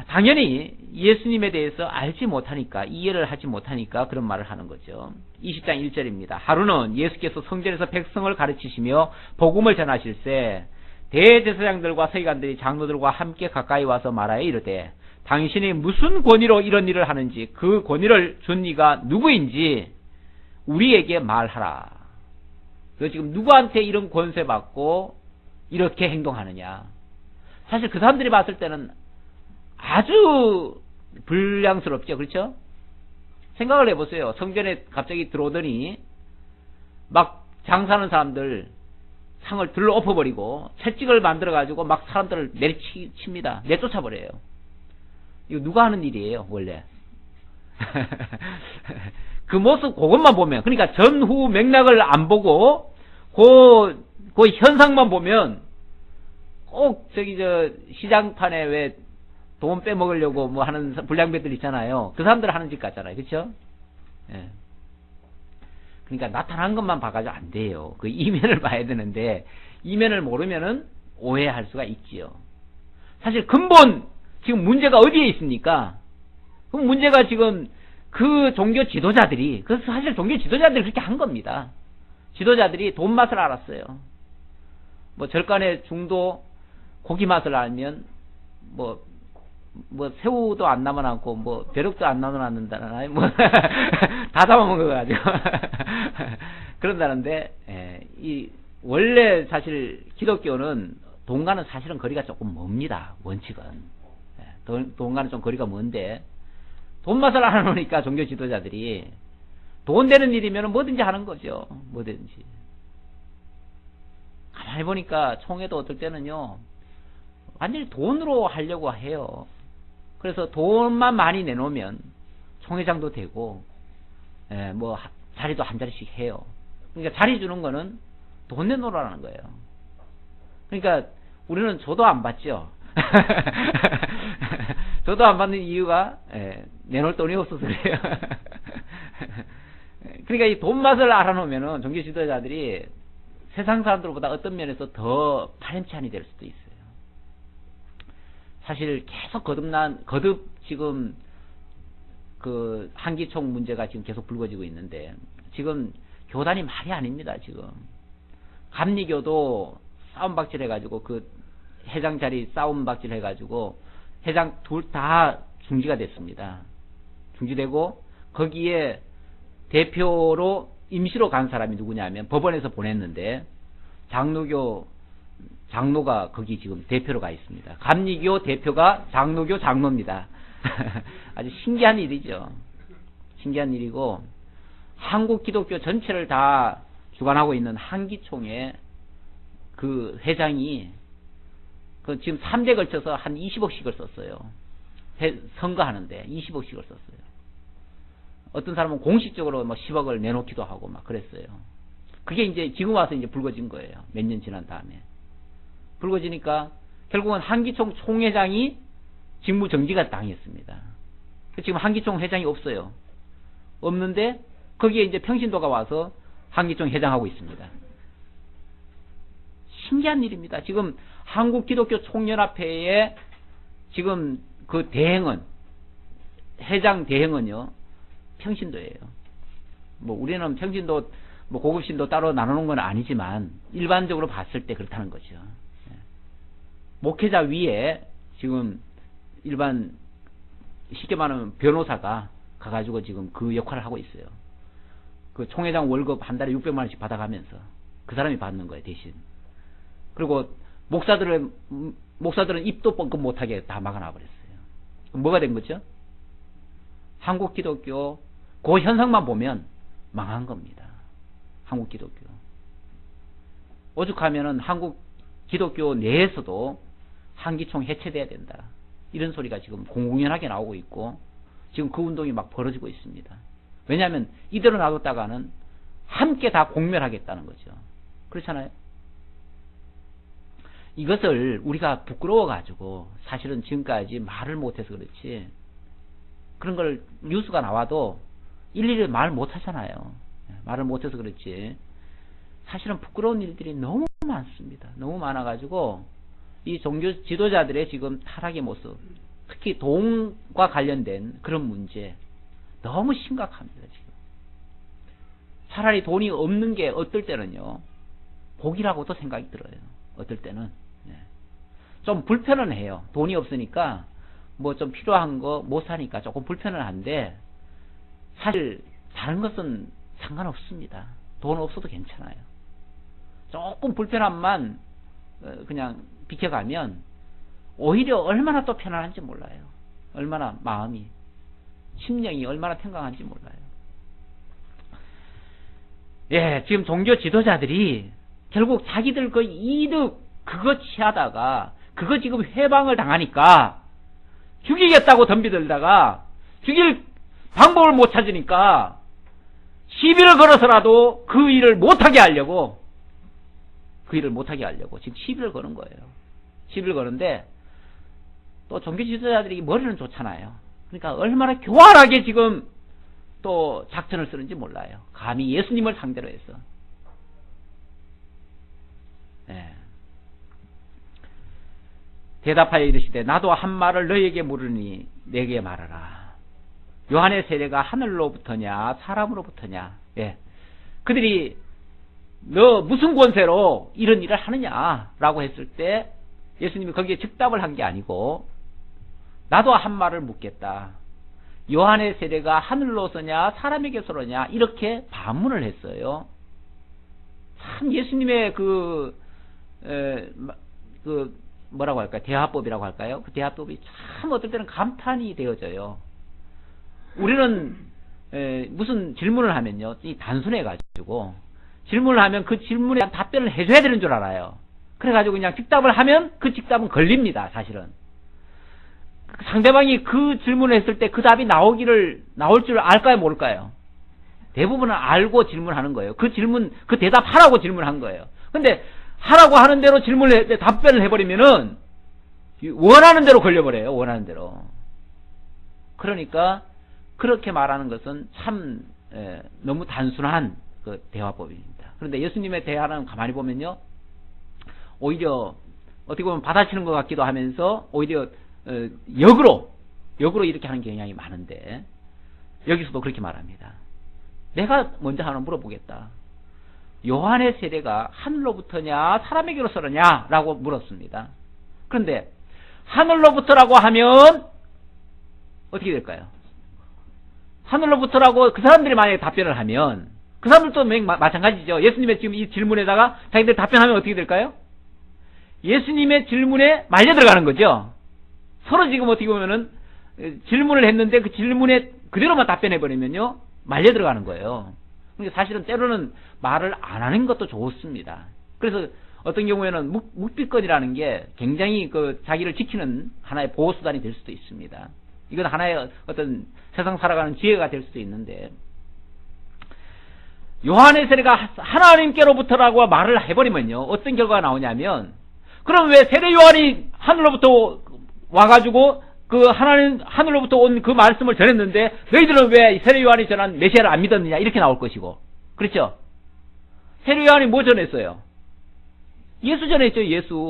당연히 예수님에 대해서 알지 못하니까, 이해를 하지 못하니까 그런 말을 하는 거죠. 20장 1절입니다. 하루는 예수께서 성전에서 백성을 가르치시며 복음을 전하실세 대제사장들과 서기관들이 장로들과 함께 가까이 와서 말하여 이르되 당신이 무슨 권위로 이런 일을 하는지 그 권위를 준 이가 누구인지 우리에게 말하라. 그 지금 누구한테 이런 권세 받고 이렇게 행동하느냐. 사실 그 사람들이 봤을 때는 아주 불량스럽죠. 그렇죠? 생각을 해보세요. 성전에 갑자기 들어오더니 막 장사하는 사람들 상을 들러 엎어버리고 채찍을 만들어가지고 막 사람들을 내리칩니다. 내쫓아버려요. 이거 누가 하는 일이에요, 원래. 그 모습 그것만 보면, 그러니까 전후 맥락을 안 보고 그 현상만 보면 꼭 시장판에 왜 돈 빼먹으려고 뭐 하는 불량배들 있잖아요. 그 사람들 하는 짓 같잖아요. 그렇죠? 예. 그러니까 나타난 것만 봐가지고 안 돼요. 그 이면을 봐야 되는데 이면을 모르면은 오해할 수가 있지요. 사실 근본 지금 문제가 어디에 있습니까? 그 문제가 지금 그 종교 지도자들이, 그 사실 종교 지도자들이 그렇게 한 겁니다. 지도자들이 돈 맛을 알았어요. 뭐 절간에 중도 고기 맛을 알면 뭐 새우도 안 남아남고 뭐 벼룩도 안 남아남는다나 뭐 다 잡아먹은 거 가지고 그런다는데, 원래 사실 기독교는 돈과는 사실은 거리가 조금 멉니다. 원칙은. 돈과는 좀 거리가 먼데 돈 맛을 알아놓으니까 종교 지도자들이 돈 되는 일이면 뭐든지 하는 거죠. 뭐든지. 가만히 보니까 총회도 어떨 때는요 완전히 돈으로 하려고 해요. 그래서 돈만 많이 내놓으면 총회장도 되고 뭐 자리도 한 자리씩 해요. 그러니까 자리 주는 거는 돈 내놓으라는 거예요. 그러니까 우리는 저도 안 받죠. 저도 안 받는 이유가 내놓을 돈이 없어서 그래요. 그러니까 이 돈 맛을 알아놓으면은 종교 지도자들이 세상 사람들보다 어떤 면에서 더 파렴치한이 될 수도 있어요. 사실 계속 거듭 지금 그 한기총 문제가 지금 계속 불거지고 있는데 지금 교단이 말이 아닙니다. 지금 감리교도 싸움박질 해가지고 그 회장 자리 싸움박질 해가지고 회장 둘 다 중지가 됐습니다. 중지되고 거기에 대표로 임시로 간 사람이 누구냐면 법원에서 보냈는데 장로가 거기 지금 대표로 가 있습니다. 감리교 대표가 장로교 장로입니다. 아주 신기한 일이죠. 신기한 일이고 한국 기독교 전체를 다 주관하고 있는 한기총의 그 회장이 그 지금 3대 걸쳐서 한 20억씩을 썼어요. 선거하는데 20억씩을 썼어요. 어떤 사람은 공식적으로 뭐 10억을 내놓기도 하고 막 그랬어요. 그게 이제 지금 와서 이제 불거진 거예요. 몇 년 지난 다음에. 불거지니까 결국은 한기총 총회장이 직무 정지가 당했습니다. 지금 한기총 회장이 없어요. 없는데 거기에 이제 평신도가 와서 한기총 회장하고 있습니다. 신기한 일입니다. 지금 한국기독교 총연합회의 지금 그 대행은 회장 대행은요 평신도예요. 뭐 우리는 평신도 뭐 고급신도 따로 나누는 건 아니지만 일반적으로 봤을 때 그렇다는 거죠. 목회자 위에 지금 일반 쉽게 말하면 변호사가 가가지고 지금 그 역할을 하고 있어요. 그 총회장 월급 한 달에 600만 원씩 받아가면서 그 사람이 받는 거예요 대신. 그리고 목사들은 입도 뻥끗 못하게 다 막아놔 버렸어요. 뭐가 된 거죠? 한국 기독교 그 현상만 보면 망한 겁니다. 한국 기독교. 오죽하면은 한국 기독교 내에서도 한기총 해체돼야 된다. 이런 소리가 지금 공공연하게 나오고 있고 지금 그 운동이 막 벌어지고 있습니다. 왜냐하면 이대로 놔뒀다가는 함께 다 공멸하겠다는 거죠. 그렇잖아요. 이것을 우리가 부끄러워가지고 사실은 지금까지 말을 못해서 그렇지 그런 걸 뉴스가 나와도 일일이 말 못하잖아요. 말을 못해서 그렇지 사실은 부끄러운 일들이 너무 많습니다. 너무 많아가지고 이 종교 지도자들의 지금 타락의 모습 특히 돈과 관련된 그런 문제 너무 심각합니다. 지금 차라리 돈이 없는 게 어떨 때는요 복이라고도 생각이 들어요. 어떨 때는 좀 불편은 해요. 돈이 없으니까 뭐 좀 필요한 거 못 사니까 조금 불편은 한데 사실 다른 것은 상관없습니다. 돈 없어도 괜찮아요. 조금 불편함만 그냥 비켜가면 오히려 얼마나 또 편안한지 몰라요. 얼마나 마음이 심령이 얼마나 평강한지 몰라요. 예, 지금 종교 지도자들이 결국 자기들 그 이득 그거 취하다가 그거 지금 해방을 당하니까 죽이겠다고 덤비들다가 죽일 방법을 못 찾으니까 시비를 걸어서라도 그 일을 못하게 하려고 지금 시비를 거는 거예요. 시비를 거는데 또 종교 지도자들이 머리는 좋잖아요. 그러니까 얼마나 교활하게 지금 또 작전을 쓰는지 몰라요. 감히 예수님을 상대로 해서. 네. 대답하여 이르시되 나도 한 말을 너희에게 물으니 내게 말하라. 요한의 세례가 하늘로부터냐 사람으로부터냐. 예. 그들이 너 무슨 권세로 이런 일을 하느냐라고 했을 때 예수님이 거기에 즉답을 한 게 아니고 나도 한 말을 묻겠다. 요한의 세례가 하늘로서냐 사람에게서로냐 이렇게 반문을 했어요. 참 예수님의 뭐라고 할까요? 대화법이라고 할까요? 그 대화법이 참 어떨 때는 감탄이 되어져요. 우리는 무슨 질문을 하면요, 이 단순해가지고 질문을 하면 그 질문에 대한 답변을 해줘야 되는 줄 알아요. 그래가지고 그냥 즉답을 하면 그 즉답은 걸립니다. 사실은 상대방이 그 질문을 했을 때 그 답이 나올 줄 알까요, 모를까요? 대부분은 알고 질문하는 거예요. 그 대답하라고 질문한 거예요. 근데 하라고 하는 대로 답변을 해버리면은 원하는 대로 걸려버려요. 원하는 대로. 그러니까 그렇게 말하는 것은 참 너무 단순한 그 대화법입니다. 그런데 예수님의 대화는 가만히 보면요, 오히려 어떻게 보면 받아치는 것 같기도 하면서 오히려 역으로 이렇게 하는 경향이 많은데 여기서도 그렇게 말합니다. 내가 먼저 하나 물어보겠다. 요한의 세례가 하늘로부터냐 사람에게로서냐 라고 물었습니다. 그런데 하늘로부터라고 하면 어떻게 될까요? 하늘로부터라고 그 사람들이 만약에 답변을 하면 그 사람들도 마찬가지죠. 예수님의 지금 이 질문에다가 자기들 답변하면 어떻게 될까요? 예수님의 질문에 말려 들어가는 거죠. 서로 지금 어떻게 보면은 질문을 했는데 그 질문에 그대로만 답변해버리면요 말려 들어가는 거예요. 그러니까 사실은 때로는 말을 안 하는 것도 좋습니다. 그래서 어떤 경우에는 묵비권이라는 게 굉장히 그 자기를 지키는 하나의 보호수단이 될 수도 있습니다. 이건 하나의 어떤 세상 살아가는 지혜가 될 수도 있는데, 요한의 세례가 하나님께로부터라고 말을 해버리면요 어떤 결과가 나오냐면, 그럼 왜 세례 요한이 하늘로부터 와가지고 그 하늘로부터 온 그 말씀을 전했는데 너희들은 왜 세례 요한이 전한 메시아를 안 믿었느냐 이렇게 나올 것이고, 그렇죠? 세례 요한이 뭐 전했어요? 예수 전했죠.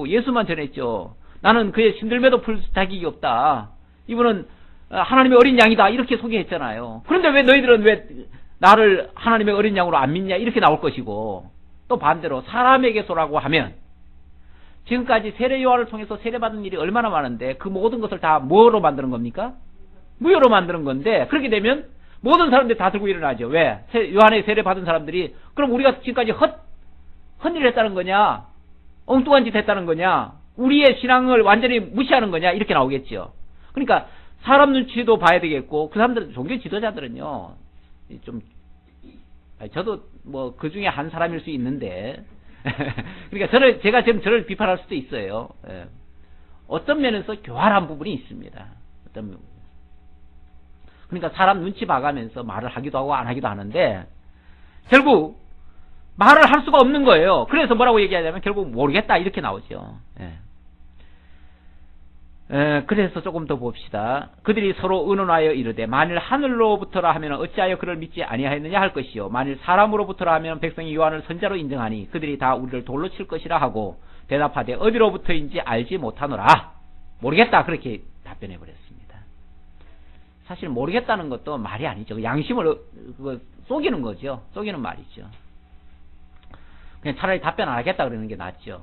예수만 전했죠. 나는 그의 신들매도 풀 자격이 없다. 이분은 하나님의 어린 양이다. 이렇게 소개했잖아요. 그런데 왜 너희들은 왜 나를 하나님의 어린 양으로 안 믿냐 이렇게 나올 것이고, 또 반대로 사람에게서라고 하면 지금까지 세례 요한을 통해서 세례받은 일이 얼마나 많은데 그 모든 것을 다 뭐로 만드는 겁니까? 무효로 만드는 건데, 그렇게 되면 모든 사람들이 다 들고 일어나죠. 왜? 요한의 세례받은 사람들이 그럼 우리가 지금까지 헛일을 했다는 거냐? 엉뚱한 짓 했다는 거냐? 우리의 신앙을 완전히 무시하는 거냐? 이렇게 나오겠죠. 그러니까 사람 눈치도 봐야 되겠고, 그 사람들, 종교 지도자들은요 좀, 저도 뭐 그 중에 한 사람일 수 있는데 그러니까 제가 지금 저를 비판할 수도 있어요. 어떤 면에서 교활한 부분이 있습니다. 그러니까 사람 눈치 봐가면서 말을 하기도 하고 안 하기도 하는데 결국 말을 할 수가 없는 거예요. 그래서 뭐라고 얘기하냐면 결국 모르겠다 이렇게 나오죠. 그래서 조금 더 봅시다. 그들이 서로 의논하여 이르되 만일 하늘로부터라 하면 어찌하여 그를 믿지 아니하였느냐 할 것이요, 만일 사람으로부터라 하면 백성이 요한을 선자로 인정하니 그들이 다 우리를 돌로 칠 것이라 하고 대답하되 어디로부터인지 알지 못하노라. 모르겠다 그렇게 답변해 버렸습니다. 사실 모르겠다는 것도 말이 아니죠. 양심을 속이는 거죠. 속이는 말이죠. 그냥 차라리 답변 안 하겠다 그러는 게 낫죠.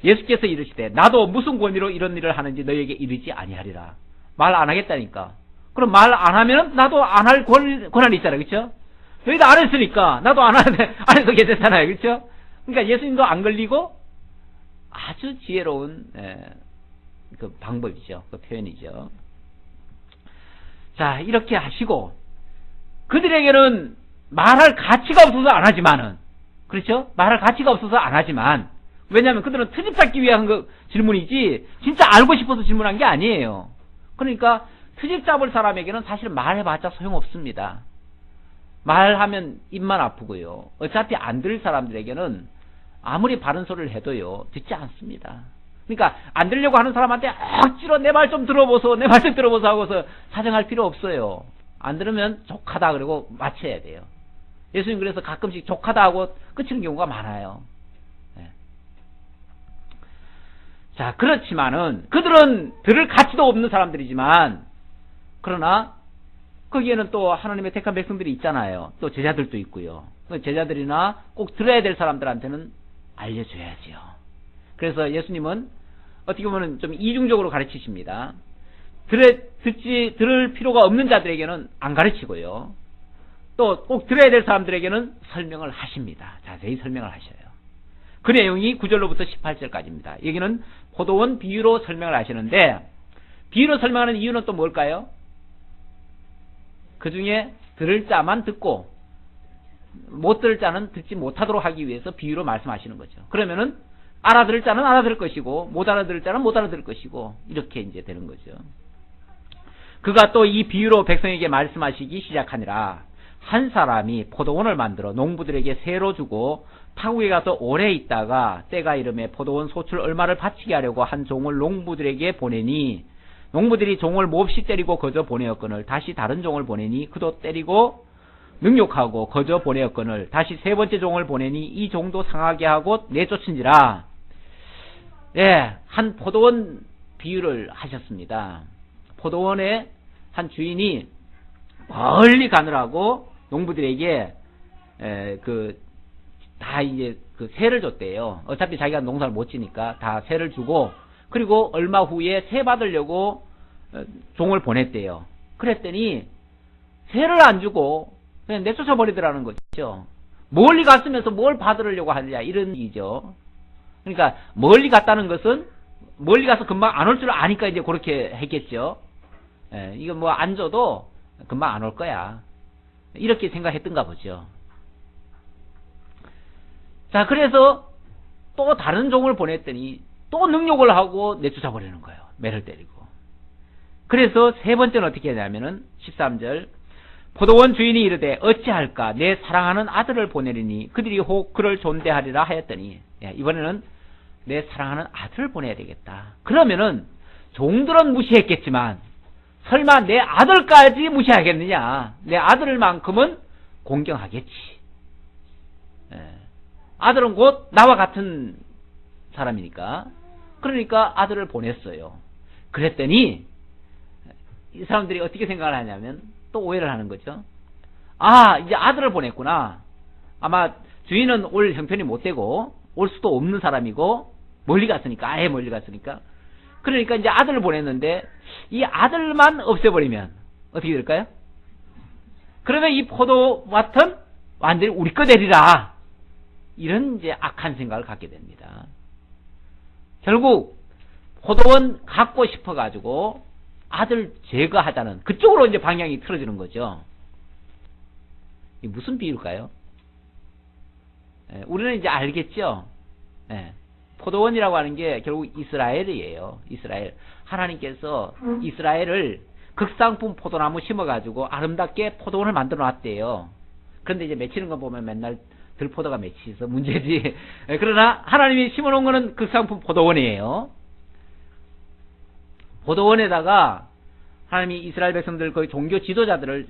예수께서 이르시되 나도 무슨 권위로 이런 일을 하는지 너희에게 이르지 아니하리라. 말 안 하겠다니까. 그럼 말 안 하면 나도 안 할 권한이 있잖아요. 그렇죠? 너희도 안 했으니까 나도 안 해도 괜찮잖아요. 그렇죠? 그러니까 예수님도 안 걸리고 아주 지혜로운 그 방법이죠. 그 표현이죠. 자, 이렇게 하시고 그들에게는 말할 가치가 없어서 안 하지만은, 그렇죠? 말할 가치가 없어서 안 하지만, 왜냐하면 그들은 트집 잡기 위한 그 질문이지 진짜 알고 싶어서 질문한 게 아니에요. 그러니까 트집 잡을 사람에게는 사실 말해봤자 소용없습니다. 말하면 입만 아프고요. 어차피 안 들을 사람들에게는 아무리 바른 소리를 해도요 듣지 않습니다. 그러니까 안 들으려고 하는 사람한테 억지로 내 말 좀 들어보소, 내 말 좀 들어보소 하고서 사정할 필요 없어요. 안 들으면 족하다 그러고 마쳐야 돼요. 예수님 그래서 가끔씩 족하다 하고 끝이는 경우가 많아요. 자, 그렇지만은 그들은 들을 가치도 없는 사람들이지만, 그러나 거기에는 또 하나님의 택한 백성들이 있잖아요. 또 제자들도 있고요. 제자들이나 꼭 들어야 될 사람들한테는 알려줘야지요. 그래서 예수님은 어떻게 보면 좀 이중적으로 가르치십니다. 들을 필요가 없는 자들에게는 안 가르치고요, 또 꼭 들어야 될 사람들에게는 설명을 하십니다. 자세히 설명을 하셔요. 그 내용이 9절로부터 18절까지입니다. 여기는 포도원 비유로 설명을 하시는데, 비유로 설명하는 이유는 또 뭘까요? 그 중에 들을 자만 듣고 못 들을 자는 듣지 못하도록 하기 위해서 비유로 말씀하시는 거죠. 그러면은 알아들을 자는 알아들을 것이고 못 알아들을 자는 못 알아들을 것이고 이렇게 이제 되는 거죠. 그가 또 이 비유로 백성에게 말씀하시기 시작하니라. 한 사람이 포도원을 만들어 농부들에게 세로 주고 타국에 가서 오래 있다가 때가 이름에 포도원 소출 얼마를 바치게 하려고 한 종을 농부들에게 보내니 농부들이 종을 몹시 때리고 거저 보내었거늘 다시 다른 종을 보내니 그도 때리고 능욕하고 거저 보내었거늘 다시 세 번째 종을 보내니 이 종도 상하게 하고 내쫓은지라. 한 포도원 비유를 하셨습니다. 포도원의 한 주인이 멀리 가느라고 농부들에게 다 이제 그 세를 줬대요. 어차피 자기가 농사를 못 지니까 다 세를 주고, 그리고 얼마 후에 세 받으려고 종을 보냈대요. 그랬더니 세를 안 주고 그냥 내쫓아 버리더라는 거죠. 멀리 갔으면서 뭘 받으려고 하느냐 이런 얘기죠. 그러니까 멀리 갔다는 것은 멀리 가서 금방 안 올 줄 아니까 이제 그렇게 했겠죠. 이거 뭐 안 줘도 금방 안 올 거야. 이렇게 생각했던가 보죠. 자, 그래서 또 다른 종을 보냈더니 또 능욕을 하고 내쫓아 버리는 거예요. 매를 때리고. 그래서 세 번째는 어떻게 하냐면은 13절 포도원 주인이 이르되 어찌할까 내 사랑하는 아들을 보내리니 그들이 혹 그를 존대하리라 하였더니 이번에는 내 사랑하는 아들을 보내야 되겠다. 그러면은 종들은 무시했겠지만 설마 내 아들까지 무시하겠느냐. 내 아들만큼은 공경하겠지. 아들은 곧 나와 같은 사람이니까. 그러니까 아들을 보냈어요. 그랬더니 이 사람들이 어떻게 생각을 하냐면 또 오해를 하는 거죠. 아, 이제 아들을 보냈구나. 아마 주인은 올 형편이 못 되고 올 수도 없는 사람이고 멀리 갔으니까, 아예 멀리 갔으니까. 그러니까 이제 아들을 보냈는데 이 아들만 없애버리면 어떻게 될까요? 그러면 이 포도밭은 완전히 우리 거 되리라. 이런 이제 악한 생각을 갖게 됩니다. 결국 포도원 갖고 싶어가지고 아들 제거하자는 그쪽으로 이제 방향이 틀어지는 거죠. 이게 무슨 비유일까요? 우리는 이제 알겠죠. 포도원이라고 하는 게 결국 이스라엘이에요. 이스라엘. 하나님께서 이스라엘을 극상품 포도나무 심어가지고 아름답게 포도원을 만들어 놨대요. 그런데 이제 맺히는 거 보면 맨날 들포도가 맺히서 문제지. 그러나 하나님이 심어놓은 거는 극상품 포도원이에요. 포도원에다가 하나님이 이스라엘 백성들 거의 종교 지도자들을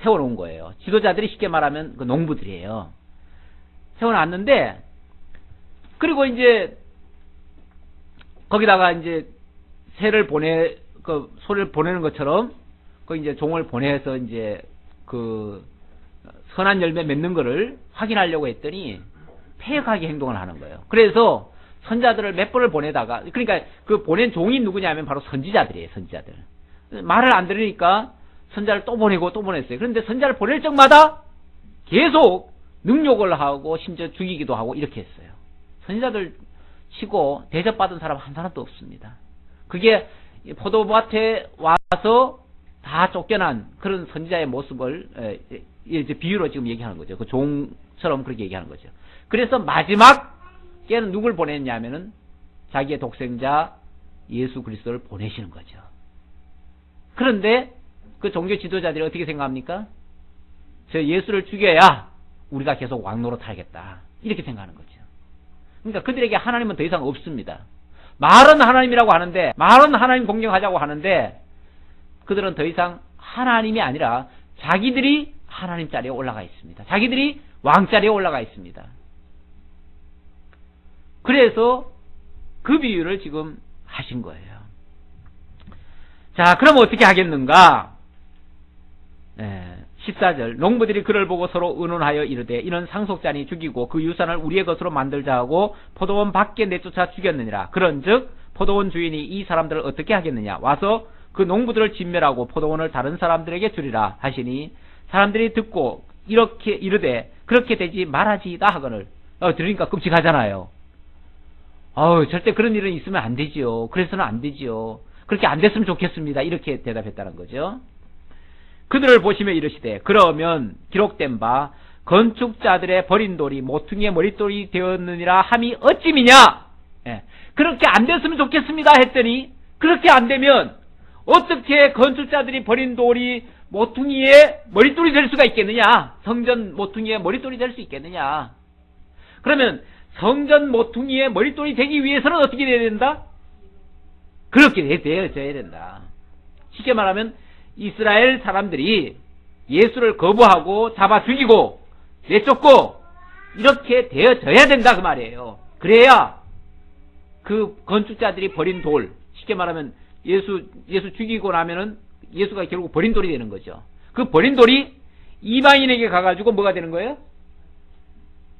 세워놓은 거예요. 지도자들이 쉽게 말하면 그 농부들이에요. 세워놨는데 그리고 이제 거기다가 이제 새를 소를 보내는 것처럼 그 이제 종을 보내서 이제 그 선한 열매 맺는 거를 확인하려고 했더니 폐역하게 행동을 하는 거예요. 그래서 선자들을 몇 번을 보내다가, 그러니까 그 보낸 종이 누구냐면 바로 선지자들이에요. 선지자들. 말을 안 들으니까 선자를 또 보내고 또 보냈어요. 그런데 선자를 보낼 적마다 계속 능욕을 하고 심지어 죽이기도 하고 이렇게 했어요. 선지자들 치고 대접받은 사람 한 사람도 없습니다. 그게 포도밭에 와서 다 쫓겨난 그런 선지자의 모습을 이제 비유로 지금 얘기하는 거죠. 그 종처럼 그렇게 얘기하는 거죠. 그래서 마지막에는 누굴 보냈냐면은 자기의 독생자 예수 그리스도를 보내시는 거죠. 그런데 그 종교 지도자들이 어떻게 생각합니까? 저 예수를 죽여야 우리가 계속 왕노릇 하겠다. 이렇게 생각하는 거죠. 그러니까 그들에게 하나님은 더 이상 없습니다. 말은 하나님이라고 하는데, 말은 하나님 공경하자고 하는데 그들은 더 이상 하나님이 아니라 자기들이 하나님 자리에 올라가 있습니다. 자기들이 왕 자리에 올라가 있습니다. 그래서 그 비유를 지금 하신 거예요. 자, 그럼 어떻게 하겠는가? 14절 농부들이 그를 보고 서로 의논하여 이르되 이는 상속자니 죽이고 그 유산을 우리의 것으로 만들자 하고 포도원 밖에 내쫓아 죽였느니라. 그런즉 포도원 주인이 이 사람들을 어떻게 하겠느냐? 와서 그 농부들을 진멸하고 포도원을 다른 사람들에게 주리라 하시니 사람들이 듣고 이렇게 이르되 그렇게 되지 말아지이다 하거늘. 들으니까 끔찍하잖아요. 절대 그런 일은 있으면 안 되지요. 그래서는 안 되지요. 그렇게 안 됐으면 좋겠습니다. 이렇게 대답했다는 거죠. 그들을 보시며 이르시되 그러면 기록된 바 건축자들의 버린 돌이 모퉁이의 머릿돌이 되었느니라 함이 어찌미냐. 그렇게 안 됐으면 좋겠습니다 했더니 그렇게 안 되면 어떻게 건축자들이 버린 돌이 모퉁이의 머릿돌이 될 수가 있겠느냐. 성전 모퉁이의 머릿돌이 될 수 있겠느냐. 그러면 성전 모퉁이의 머릿돌이 되기 위해서는 어떻게 돼야 된다? 그렇게 되어져야 된다. 쉽게 말하면 이스라엘 사람들이 예수를 거부하고 잡아 죽이고 내쫓고 이렇게 되어져야 된다 그 말이에요. 그래야 그 건축자들이 버린 돌, 쉽게 말하면 예수 죽이고 나면은 예수가 결국 버린 돌이 되는 거죠. 그 버린 돌이 이방인에게 가가지고 뭐가 되는 거예요?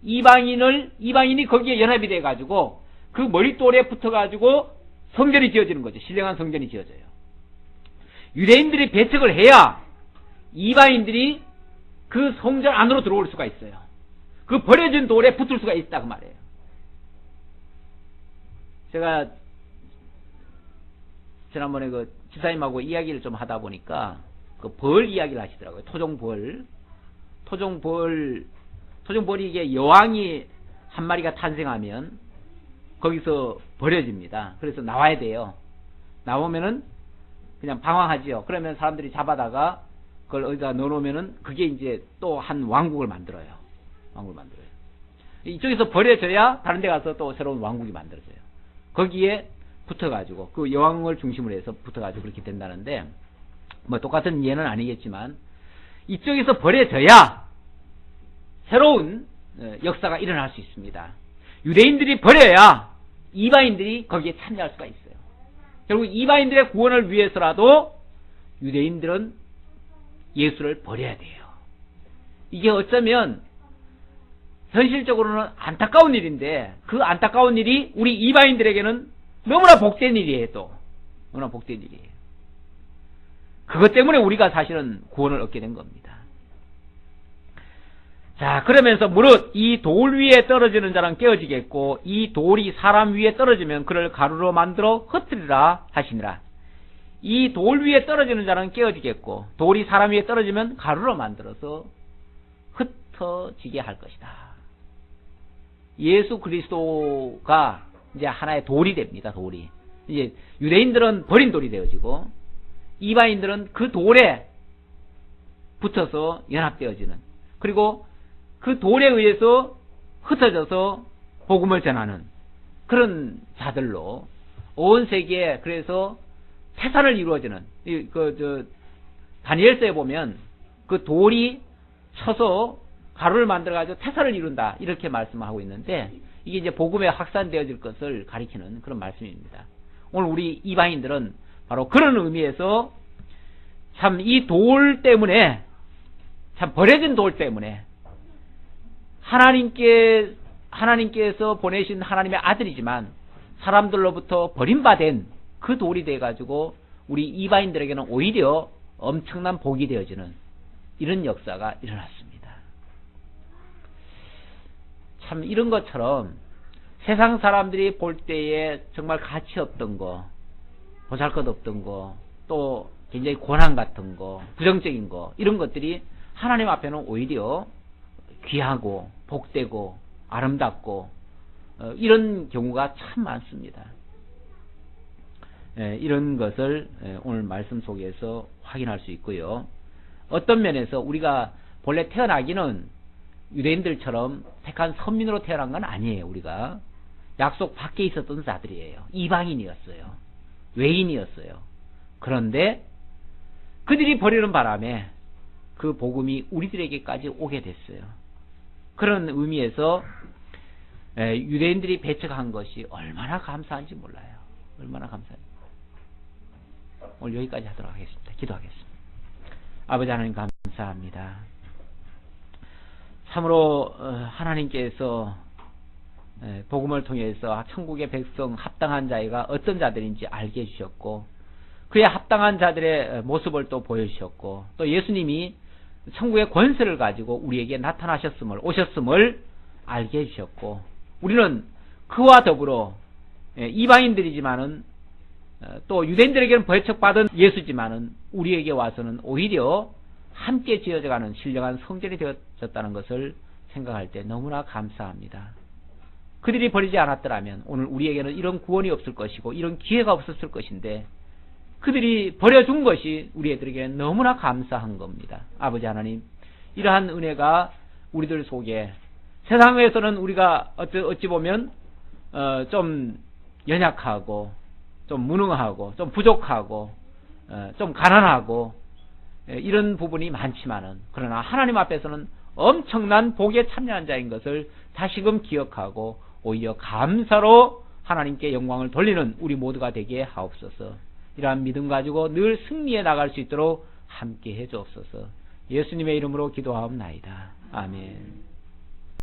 이방인이 거기에 연합이 돼가지고 그 머릿돌에 붙어가지고 성전이 지어지는 거죠. 신령한 성전이 지어져요. 유대인들이 배척을 해야 이방인들이 그 성전 안으로 들어올 수가 있어요. 그 버려진 돌에 붙을 수가 있다 그 말이에요. 제가 지난번에 그 집사님하고 이야기를 좀 하다 보니까 그 벌 이야기를 하시더라고요. 토종벌이 이게 여왕이 한 마리가 탄생하면 거기서 버려집니다. 그래서 나와야 돼요. 나오면은 그냥 방황하지요. 그러면 사람들이 잡아다가 그걸 어디다 넣어놓으면은 그게 이제 또 한 왕국을 만들어요. 이쪽에서 버려져야 다른 데 가서 또 새로운 왕국이 만들어져요. 거기에 붙어가지고 그 여왕을 중심으로 해서 붙어가지고 그렇게 된다는데 뭐 똑같은 예는 아니겠지만 이쪽에서 버려져야 새로운 역사가 일어날 수 있습니다. 유대인들이 버려야 이방인들이 거기에 참여할 수가 있어요. 결국 이방인들의 구원을 위해서라도 유대인들은 예수를 버려야 돼요. 이게 어쩌면 현실적으로는 안타까운 일인데 그 안타까운 일이 우리 이방인들에게는 너무나 복된 일이에요. 또 너무나 복된 일이에요. 그것 때문에 우리가 사실은 구원을 얻게 된 겁니다. 자, 그러면서 무릇 이 돌 위에 떨어지는 자는 깨어지겠고 이 돌이 사람 위에 떨어지면 그를 가루로 만들어 흩뜨리라 하시니라. 이 돌 위에 떨어지는 자는 깨어지겠고 돌이 사람 위에 떨어지면 가루로 만들어서 흩어지게 할 것이다. 예수 그리스도가 이제 하나의 돌이 됩니다. 돌이. 이제 유대인들은 버린 돌이 되어지고 이방인들은 그 돌에 붙어서 연합되어지는, 그리고 그 돌에 의해서 흩어져서 복음을 전하는 그런 자들로 온 세계에 그래서 태산을 이루어지는, 다니엘서에 보면 그 돌이 쳐서 가루를 만들어가지고 태산을 이룬다 이렇게 말씀하고 있는데 이게 이제 복음에 확산되어질 것을 가리키는 그런 말씀입니다. 오늘 우리 이방인들은 바로 그런 의미에서 참 이 돌 때문에, 참 버려진 돌 때문에 하나님께서 보내신 하나님의 아들이지만 사람들로부터 버림받은 그 돌이 돼가지고 우리 이방인들에게는 오히려 엄청난 복이 되어지는 이런 역사가 일어났습니다. 참 이런 것처럼 세상 사람들이 볼 때에 정말 가치 없던 거, 보잘것없던 거, 또 굉장히 고난 같은 거, 부정적인 거, 이런 것들이 하나님 앞에는 오히려 귀하고 복되고 아름답고 이런 경우가 참 많습니다. 이런 것을 오늘 말씀 속에서 확인할 수 있고요. 어떤 면에서 우리가 본래 태어나기는 유대인들처럼 택한 선민으로 태어난 건 아니에요. 우리가 약속 밖에 있었던 자들이에요. 이방인이었어요. 외인이었어요. 그런데 그들이 버리는 바람에 그 복음이 우리들에게까지 오게 됐어요. 그런 의미에서 유대인들이 배척한 것이 얼마나 감사한지 몰라요. 얼마나 감사한지. 오늘 여기까지 하도록 하겠습니다. 기도하겠습니다. 아버지 하나님 감사합니다. 참으로 하나님께서 복음을 통해서 천국의 백성 합당한 자가 어떤 자들인지 알게 해주셨고 그에 합당한 자들의 모습을 또 보여주셨고 또 예수님이 천국의 권세를 가지고 우리에게 오셨음을 알게 해주셨고 우리는 그와 더불어 이방인들이지만은 또 유대인들에게는 배척받은 예수지만은 우리에게 와서는 오히려 함께 지어져가는 신령한 성전이 되어졌다는 것을 생각할 때 너무나 감사합니다. 그들이 버리지 않았더라면 오늘 우리에게는 이런 구원이 없을 것이고 이런 기회가 없었을 것인데 그들이 버려준 것이 우리들에게는 너무나 감사한 겁니다. 아버지 하나님, 이러한 은혜가 우리들 속에 세상에서는 우리가 어찌 보면 좀 연약하고 좀 무능하고 좀 부족하고 좀 가난하고 이런 부분이 많지만은 그러나 하나님 앞에서는 엄청난 복에 참여한 자인 것을 다시금 기억하고 오히려 감사로 하나님께 영광을 돌리는 우리 모두가 되게 하옵소서. 이러한 믿음 가지고 늘 승리해 나갈 수 있도록 함께 해 주옵소서. 예수님의 이름으로 기도하옵나이다. 아멘.